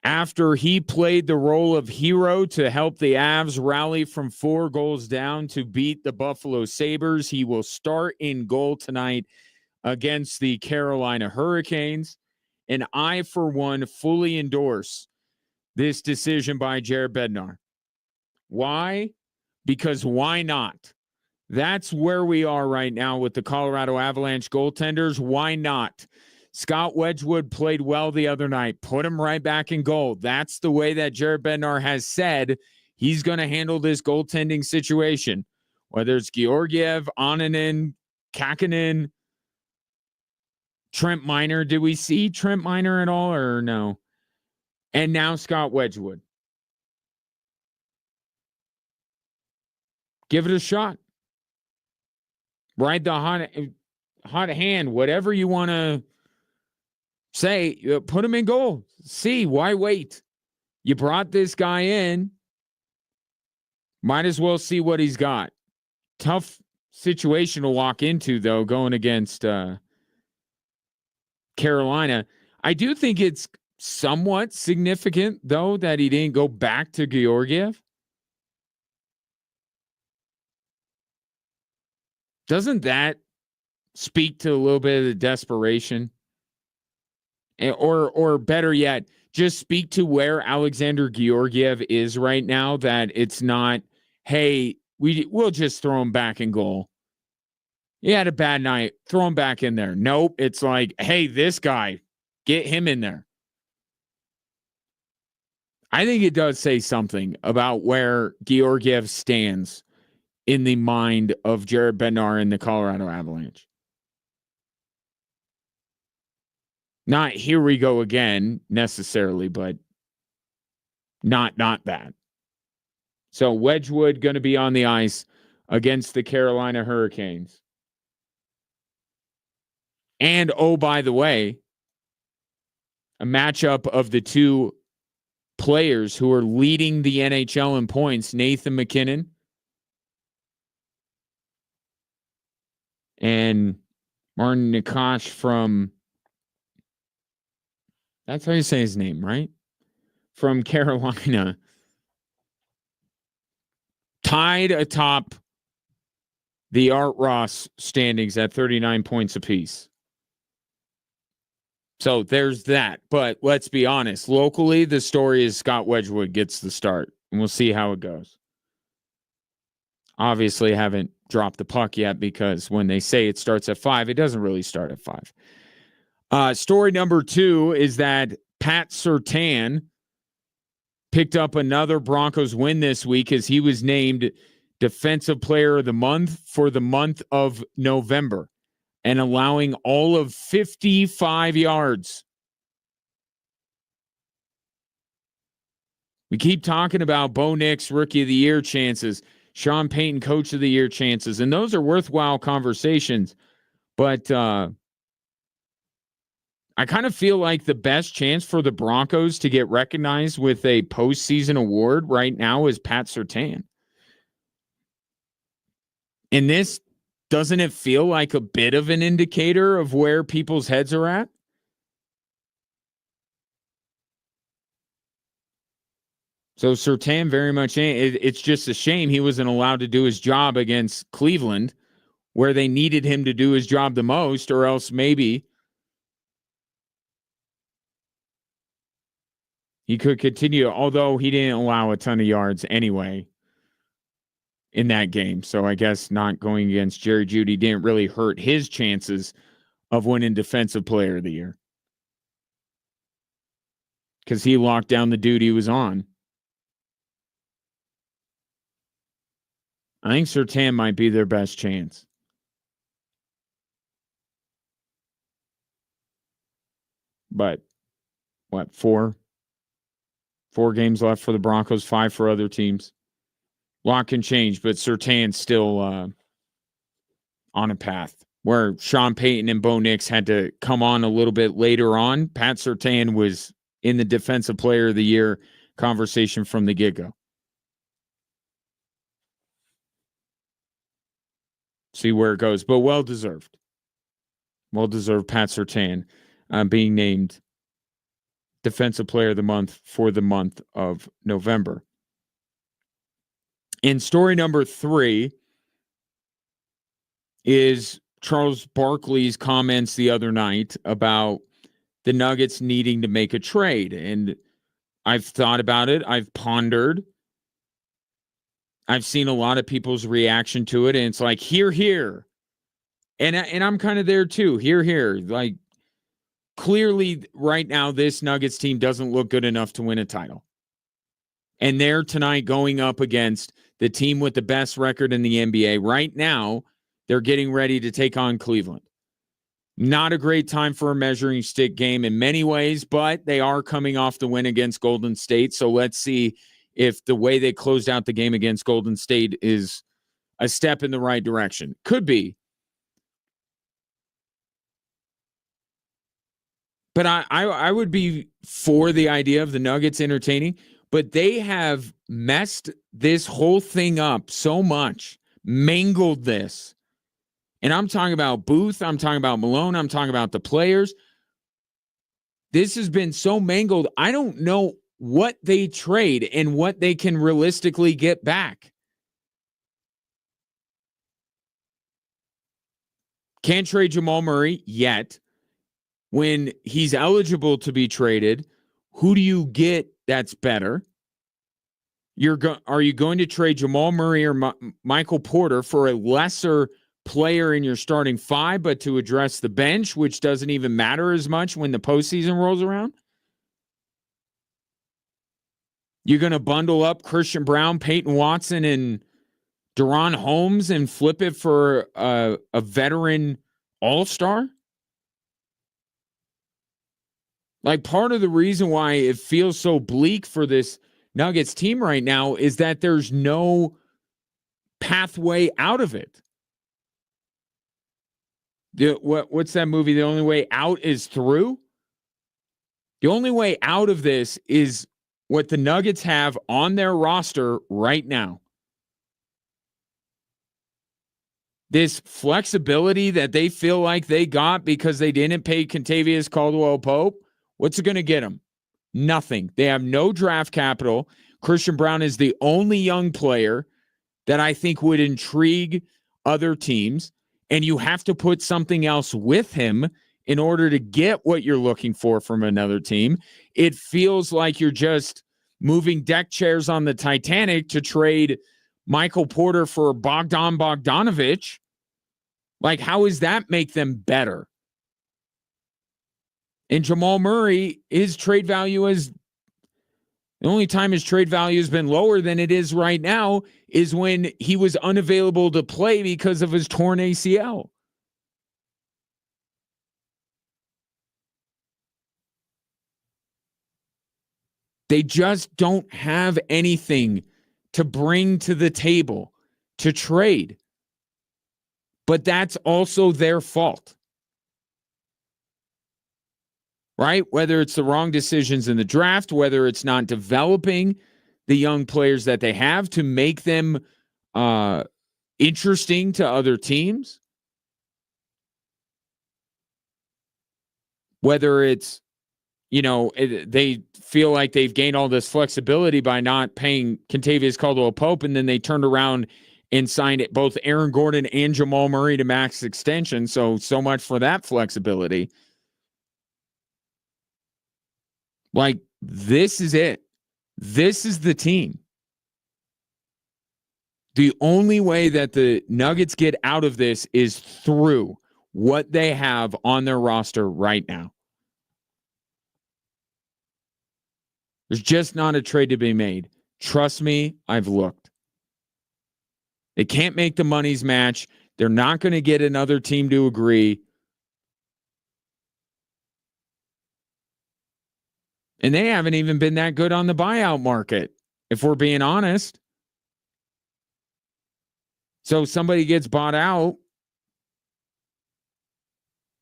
After he played the role of hero to help the Avs rally from 4 goals down to beat the Buffalo Sabres, he will start in goal tonight against the Carolina Hurricanes. And I, for one, fully endorse this decision by Jared Bednar. Why? Because why not? That's where we are right now with the Colorado Avalanche goaltenders. Why not? Scott Wedgwood played well the other night. Put him right back in goal. That's the way that Jared Bednar has said he's going to handle this goaltending situation. Whether it's Georgiev, Ananen, Kakkonen, Trent Miner. Did we see Trent Miner at all or no? And now Scott Wedgwood. Give it a shot. Ride the hot hand, whatever you want to say, put him in goal. See, why wait? You brought this guy in. Might as well see what he's got. Tough situation to walk into, though, going against Carolina. I do think it's somewhat significant, though, that he didn't go back to Georgiev. Doesn't that speak to a little bit of the desperation? Or better yet, just speak to where Alexander Georgiev is right now, that it's not, hey, we'll just throw him back in goal. He had a bad night. Throw him back in there. Nope. It's like, hey, this guy, get him in there. I think it does say something about where Georgiev stands in the mind of Jared Bednar and the Colorado Avalanche. Not here we go again necessarily, but not that. So Wedgwood going to be on the ice against the Carolina Hurricanes. And, oh, by the way, a matchup of the two players who are leading the NHL in points, Nathan MacKinnon and Martin Nikosh from, that's how you say his name, right? From Carolina. Tied atop the Art Ross standings at 39 points apiece. So there's that. But let's be honest. Locally, the story is Scott Wedgwood gets the start. And we'll see how it goes. Obviously, haven't dropped the puck yet, because when they say it starts at 5, it doesn't really start at 5. Story number 2 is that Pat Surtain picked up another Broncos win this week as he was named Defensive Player of the Month for the month of November. and allowing all of 55 yards. We keep talking about Bo Nix Rookie of the Year chances, Sean Payton Coach of the Year chances, and those are worthwhile conversations. But I kind of feel like the best chance for the Broncos to get recognized with a postseason award right now is Pat Surtain. And this, doesn't it feel like a bit of an indicator of where people's heads are at? So Surtain very much, it's just a shame he wasn't allowed to do his job against Cleveland, where they needed him to do his job the most, or else maybe he could continue, although he didn't allow a ton of yards anyway in that game. So I guess not going against Jerry Jeudy didn't really hurt his chances of winning Defensive Player of the Year, because he locked down the dude he was on. I think Surtain might be their best chance. But what, four games left for the Broncos, 5 for other teams. Lot can change, but Surtain's still on a path where Sean Payton and Bo Nix had to come on a little bit later on. Pat Surtain was in the Defensive Player of the Year conversation from the get-go. See where it goes, but well-deserved. Well-deserved Pat Surtain being named Defensive Player of the Month for the month of November. In story number 3 is Charles Barkley's comments the other night about the Nuggets needing to make a trade. And I've thought about it. I've pondered. I've seen a lot of people's reaction to it, and it's like, here. And I'm kind of there too. Here. Like, clearly right now, this Nuggets team doesn't look good enough to win a title. And they're tonight going up against the team with the best record in the NBA. Right now, they're getting ready to take on Cleveland. Not a great time for a measuring stick game in many ways, but they are coming off the win against Golden State. So let's see if the way they closed out the game against Golden State is a step in the right direction. Could be. But I would be for the idea of the Nuggets entertaining, but they have messed this whole thing up so much, mangled this. And I'm talking about Booth, I'm talking about Malone, I'm talking about the players. This has been so mangled, I don't know what they trade and what they can realistically get back. Can't trade Jamal Murray yet. When he's eligible to be traded, who do you get that's better? Are you going to trade Jamal Murray or Michael Porter for a lesser player in your starting 5, but to address the bench, which doesn't even matter as much when the postseason rolls around? You're going to bundle up Christian Brown, Peyton Watson, and Deron Holmes and flip it for a veteran all-star? Like, part of the reason why it feels so bleak for this Nuggets team right now is that there's no pathway out of it. What's that movie? The only way out is through? The only way out of this is what the Nuggets have on their roster right now. This flexibility that they feel like they got because they didn't pay Kentavious Caldwell-Pope, what's it going to get them? Nothing. They have no draft capital. Christian Brown is the only young player that I think would intrigue other teams, and you have to put something else with him in order to get what you're looking for from another team. It feels like you're just moving deck chairs on the Titanic to trade Michael Porter for Bogdan Bogdanovic. Like, how does that make them better? And Jamal Murray, his trade value is the only time his trade value has been lower than it is right now is when he was unavailable to play because of his torn ACL. They just don't have anything to bring to the table to trade. But that's also their fault. Right? Whether it's the wrong decisions in the draft, whether it's not developing the young players that they have to make them interesting to other teams, whether it's, they feel like they've gained all this flexibility by not paying Kentavious Caldwell-Pope, and then they turned around and signed both Aaron Gordon and Jamal Murray to max extension. So much for that flexibility. Like, this is it. This is the team. The only way that the Nuggets get out of this is through what they have on their roster right now. There's just not a trade to be made. Trust me, I've looked. They can't make the monies match. They're not going to get another team to agree. And they haven't even been that good on the buyout market, if we're being honest. So somebody gets bought out.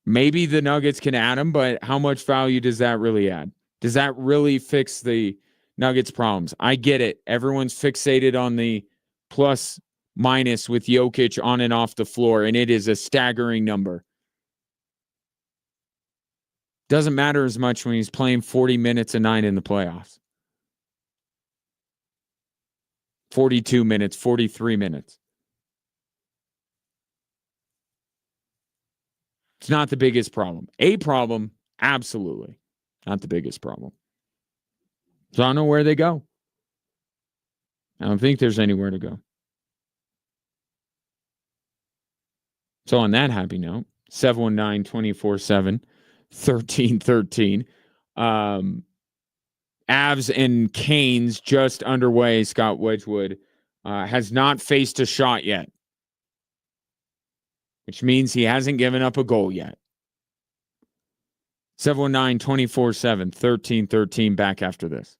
Maybe the Nuggets can add him, but how much value does that really add? Does that really fix the Nuggets' problems? I get it. Everyone's fixated on the plus minus with Jokic on and off the floor, and it is a staggering number. Doesn't matter as much when he's playing 40 minutes a night in the playoffs. 42 minutes, 43 minutes. It's not the biggest problem. A problem, absolutely. Not the biggest problem. So I don't know where they go. I don't think there's anywhere to go. So on that happy note, 719-247-1313. Avs and Canes just underway. Scott Wedgwood has not faced a shot yet, which means he hasn't given up a goal yet. 719-247-1313. Back after this.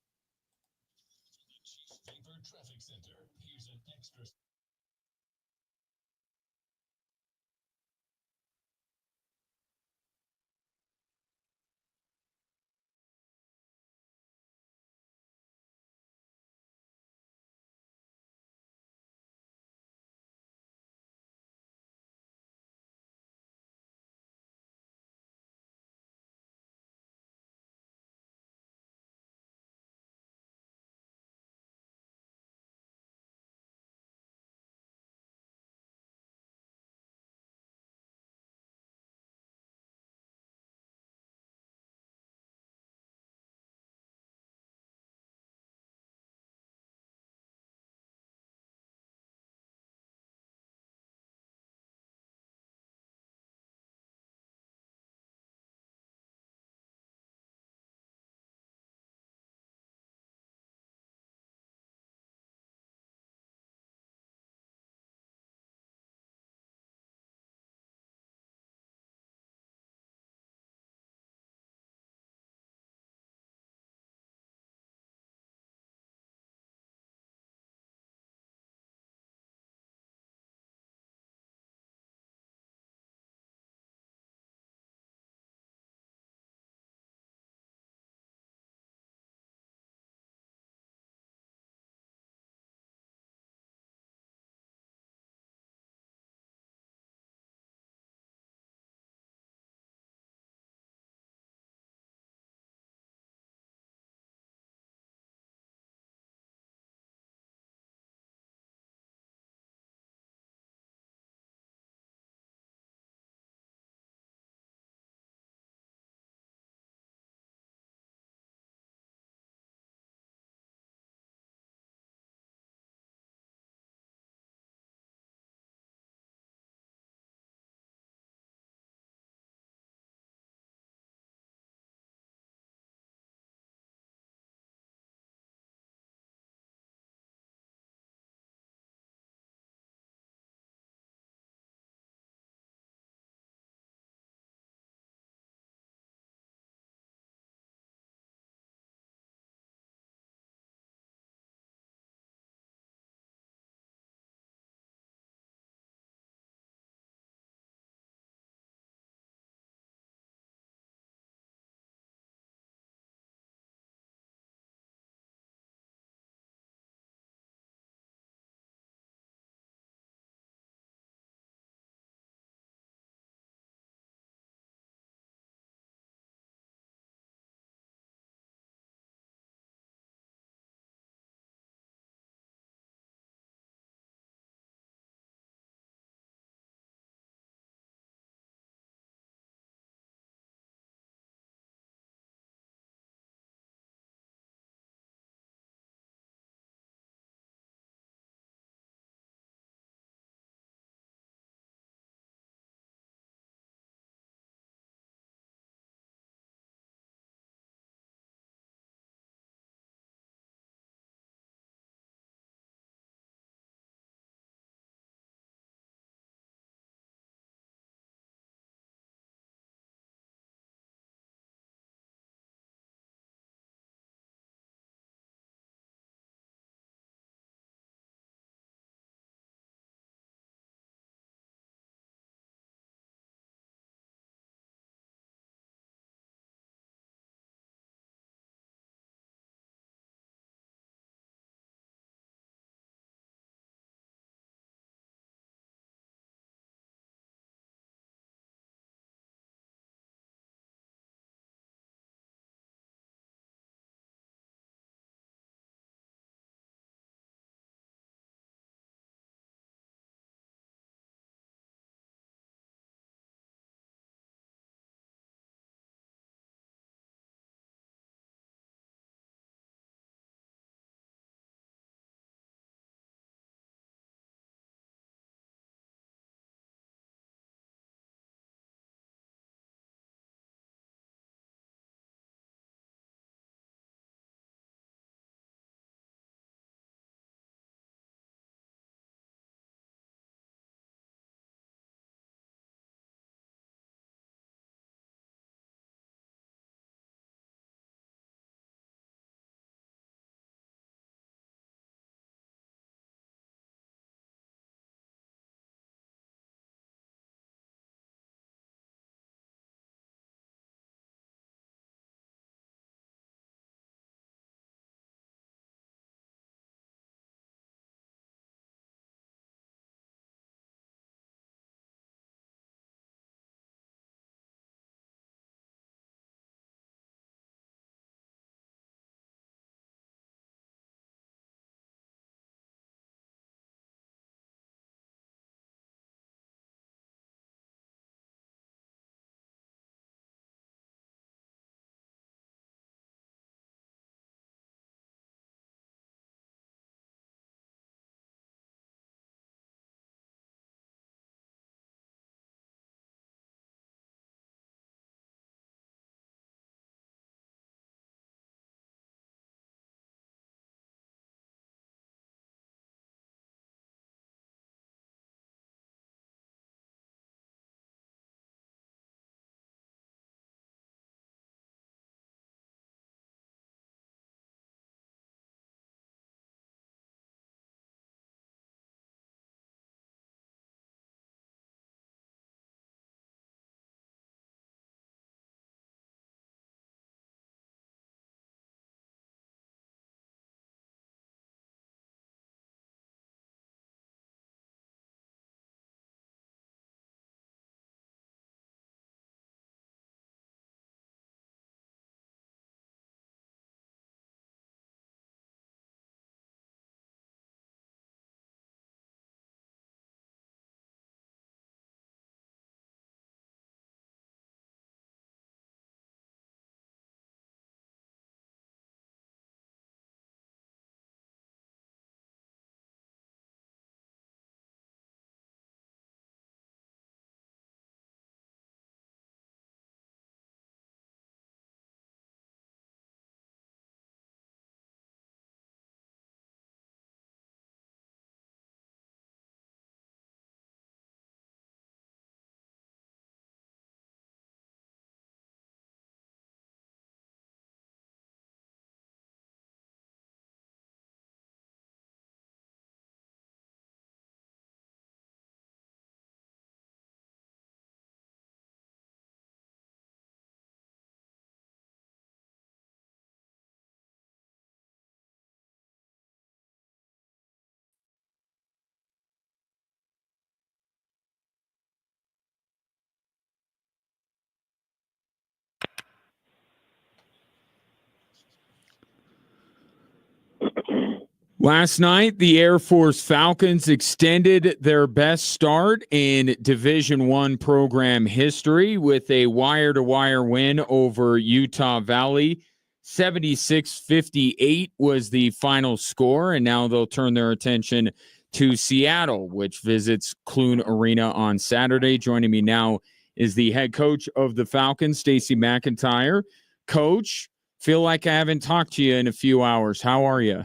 Last night, the Air Force Falcons extended their best start in Division I program history with a wire-to-wire win over Utah Valley. 76-58 was the final score, and now they'll turn their attention to Seattle, which visits Clune Arena on Saturday. Joining me now is the head coach of the Falcons, Stacey McIntyre. Coach, feel like I haven't talked to you in a few hours. How are you?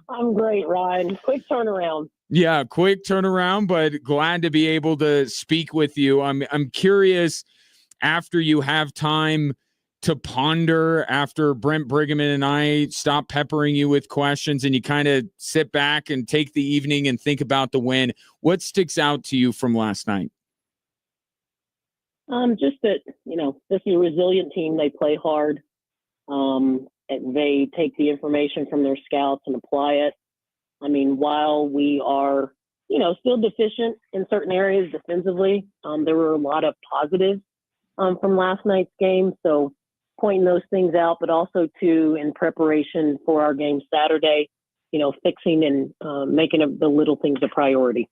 I'm great, Ryan. Quick turnaround. Yeah, quick turnaround, but glad to be able to speak with you. I'm curious, after you have time to ponder, after Brent Brigham and I stop peppering you with questions and you kind of sit back and take the evening and think about the win, what sticks out to you from last night? Just that, this is a resilient team. They play hard. They take the information from their scouts and apply it. I mean, while we are, still deficient in certain areas defensively, there were a lot of positives from last night's game. So pointing those things out, but also in preparation for our game Saturday, fixing and making the little things a priority.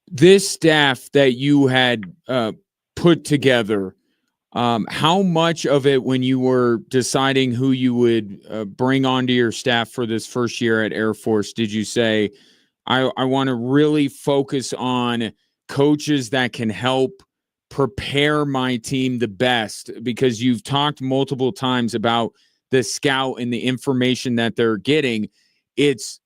This staff that you had put together, how much of it, when you were deciding who you would bring onto your staff for this first year at Air Force, did you say, I want to really focus on coaches that can help prepare my team the best? Because you've talked multiple times about the scout and the information that they're getting. It's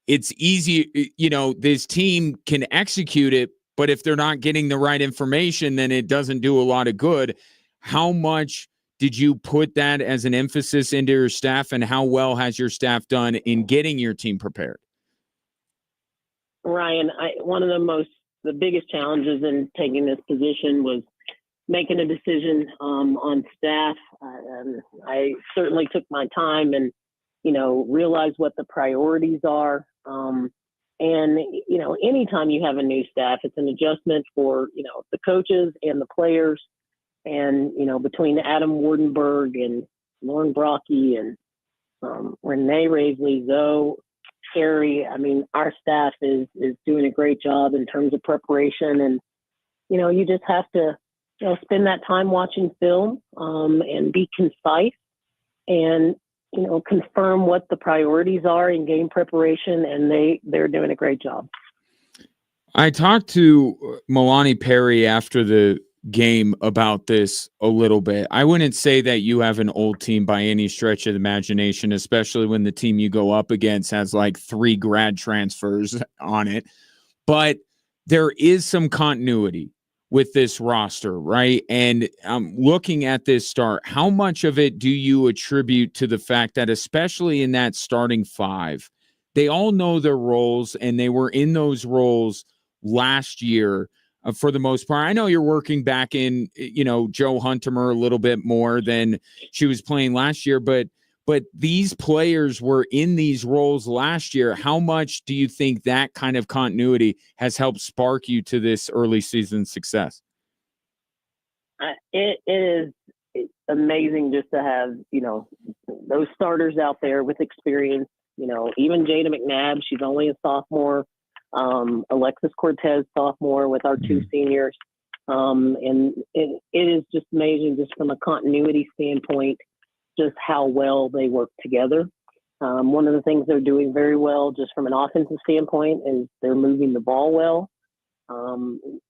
easy, this team can execute it, but if they're not getting the right information, then it doesn't do a lot of good. How much did you put that as an emphasis into your staff, and how well has your staff done in getting your team prepared? Ryan, one of the biggest challenges in taking this position was making a decision on staff. I certainly took my time and, realized what the priorities are. And, anytime you have a new staff, it's an adjustment for, the coaches and the players. And, between Adam Wardenberg and Lauren Brocky and Renee Raisley, Zoe, Carrie, our staff is doing a great job in terms of preparation. And, you just have to, spend that time watching film and be concise and, confirm what the priorities are in game preparation, and they're doing a great job. I talked to Milani Perry after the game about this a little bit. I wouldn't say that you have an old team by any stretch of the imagination, especially when the team you go up against has like 3 grad transfers on it. But there is some continuity with this roster, right? And looking at this start, how much of it do you attribute to the fact that, especially in that starting 5, they all know their roles and they were in those roles last year for the most part? I know you're working back in, Joe Huntemer a little bit more than she was playing last year, but these players were in these roles last year. How much do you think that kind of continuity has helped spark you to this early season success? It is amazing just to have, those starters out there with experience. Even Jada McNabb, she's only a sophomore. Alexis Cortez, sophomore, with our 2 seniors. And it is just amazing just from a continuity standpoint, just how well they work together. One of the things they're doing very well just from an offensive standpoint is they're moving the ball well.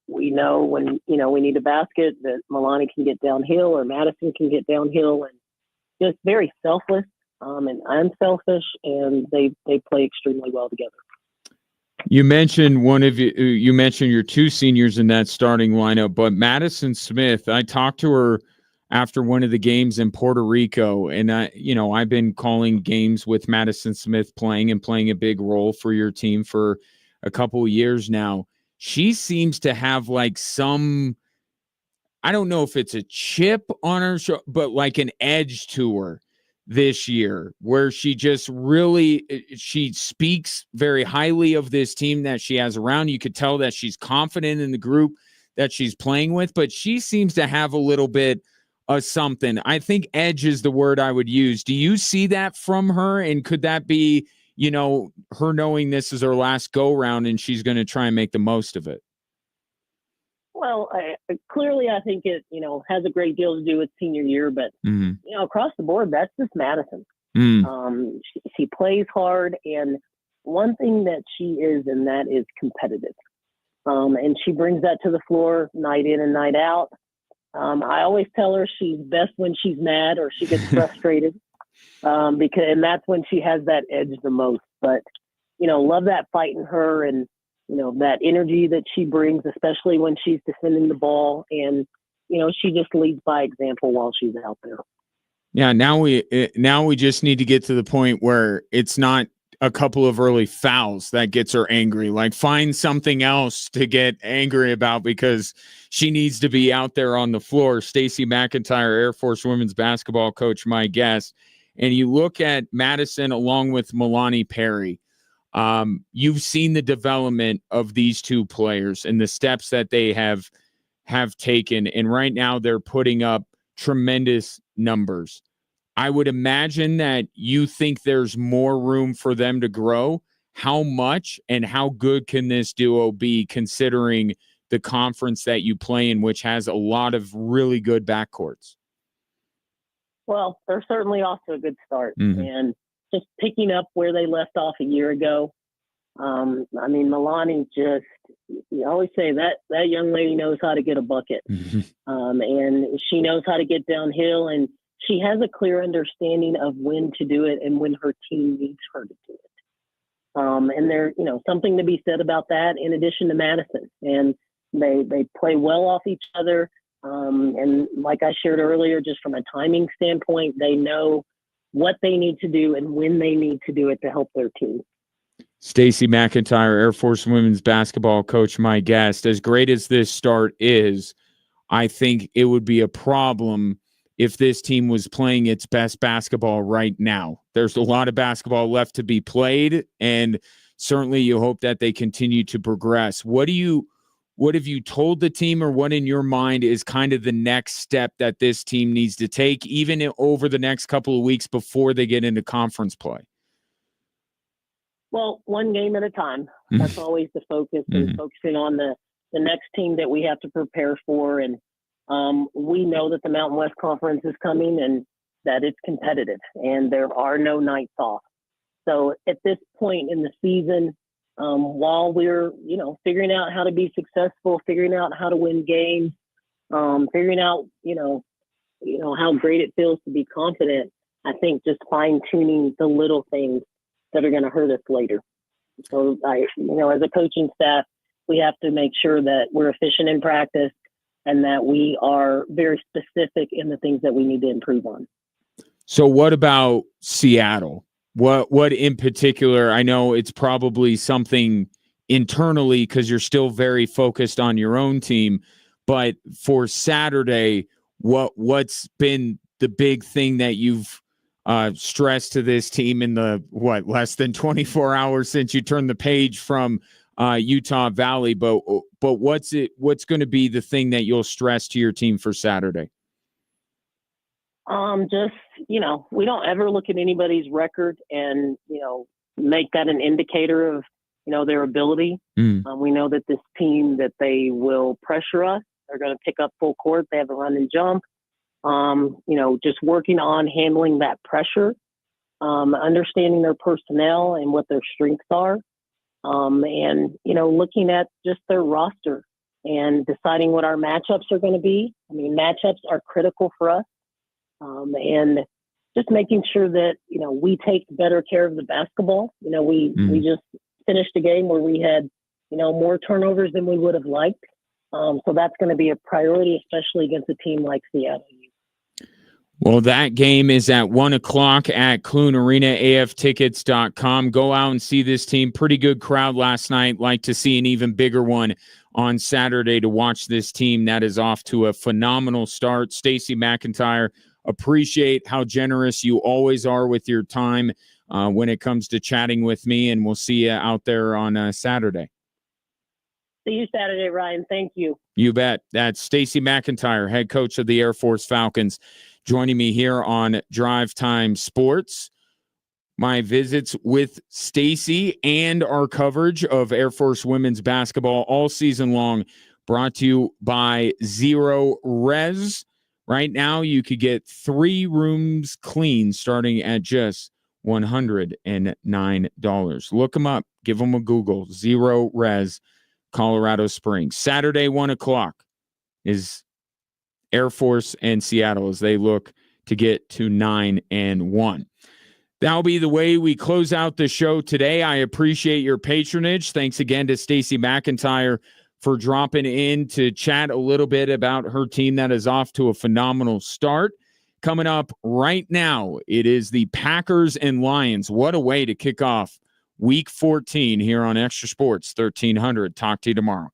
We know when, we need a basket that Milani can get downhill or Madison can get downhill, and just very selfless and unselfish, and they play extremely well together. You mentioned you mentioned your 2 seniors in that starting lineup, but Madison Smith, I talked to her after one of the games in Puerto Rico, and I've been calling games with Madison Smith playing a big role for your team for a couple of years now. She seems to have like some, I don't know if it's a chip on her shoulder, but like an edge to her this year, where she just really, she speaks very highly of this team that she has around. You could tell that she's confident in the group that she's playing with, but she seems to have a little bit a something. I think edge is the word I would use. Do you see that from her? And could that be, her knowing this is her last go round and she's going to try and make the most of it? Well, clearly, I think it, has a great deal to do with senior year, but, across the board, that's just Madison. She plays hard, and one thing that she is, and that is competitive. And she brings that to the floor night in and night out. I always tell her she's best when she's mad or she gets frustrated, and that's when she has that edge the most. But, love that fight in her, and that energy that she brings, especially when she's defending the ball. And, she just leads by example while she's out there. Yeah. Now we just need to get to the point where it's not a couple of early fouls that gets her angry. Like, find something else to get angry about, because she needs to be out there on the floor. Stacey McIntyre, Air Force women's basketball coach, my guest. And you look at Madison along with Milani Perry. You've seen the development of these two players and the steps that they have taken. And right now they're putting up tremendous numbers. I would imagine that you think there's more room for them to grow. How much and how good can this duo be, considering the conference that you play in, which has a lot of really good backcourts? Well, they're certainly off to a good start. And just picking up where they left off a year ago. Milani, just, you always say that young lady knows how to get a bucket. And she knows how to get downhill, and she has a clear understanding of when to do it and when her team needs her to do it. And there's, something to be said about that, in addition to Madison. And they play well off each other. And like I shared earlier, just from a timing standpoint, they know what they need to do and when they need to do it to help their team. Stacey McIntyre, Air Force women's basketball coach, my guest. As great as this start is, I think it would be a problem if this team was playing its best basketball right now. There's a lot of basketball left to be played, and certainly you hope that they continue to progress. What have you told the team, or what in your mind is kind of the next step that this team needs to take, even over the next couple of weeks before they get into conference play? Well, one game at a time. That's always the focus, and focusing on the next team that we have to prepare for. And we know that the Mountain West Conference is coming and that it's competitive, and there are no nights off. So at this point in the season, while we're, figuring out how to be successful, figuring out how to win games, figuring out, how great it feels to be confident, I think just fine tuning the little things that are going to hurt us later. So as a coaching staff, we have to make sure that we're efficient in practice and that we are very specific in the things that we need to improve on. So what about Seattle? What in particular? I know it's probably something internally because you're still very focused on your own team, but for Saturday, what's been the big thing that you've stressed to this team in the less than 24 hours since you turned the page from Utah Valley? But what's going to be the thing that you'll stress to your team for Saturday? Just, we don't ever look at anybody's record and, make that an indicator of, their ability. We know that this team, that they will pressure us. They're going to pick up full court. They have a run and jump. Just working on handling that pressure, understanding their personnel and what their strengths are. And, looking at just their roster and deciding what our matchups are going to be. Matchups are critical for us. And just making sure that, we take better care of the basketball. We just finished a game where we had, more turnovers than we would have liked. So that's going to be a priority, especially against a team like Seattle. Well, that game is at 1:00 at Clune Arena, aftickets.com. Go out and see this team. Pretty good crowd last night. Like to see an even bigger one on Saturday to watch this team that is off to a phenomenal start. Stacey McIntyre, appreciate how generous you always are with your time when it comes to chatting with me, and we'll see you out there on Saturday. See you Saturday, Ryan. Thank you. You bet. That's Stacey McIntyre, head coach of the Air Force Falcons, joining me here on Drive Time Sports. My visits with Stacey and our coverage of Air Force women's basketball all season long brought to you by Zero Res. Right now, you could get 3 rooms clean starting at just $109. Look them up. Give them a Google. Zero Res, Colorado Springs. Saturday, 1 o'clock is Air Force and Seattle as they look to get to 9-1. That'll be the way we close out the show today. I appreciate your patronage. Thanks again to Stacey McIntyre for dropping in to chat a little bit about her team that is off to a phenomenal start. Coming up right now, it is the Packers and Lions. What a way to kick off Week 14 here on Extra Sports 1300. Talk to you tomorrow.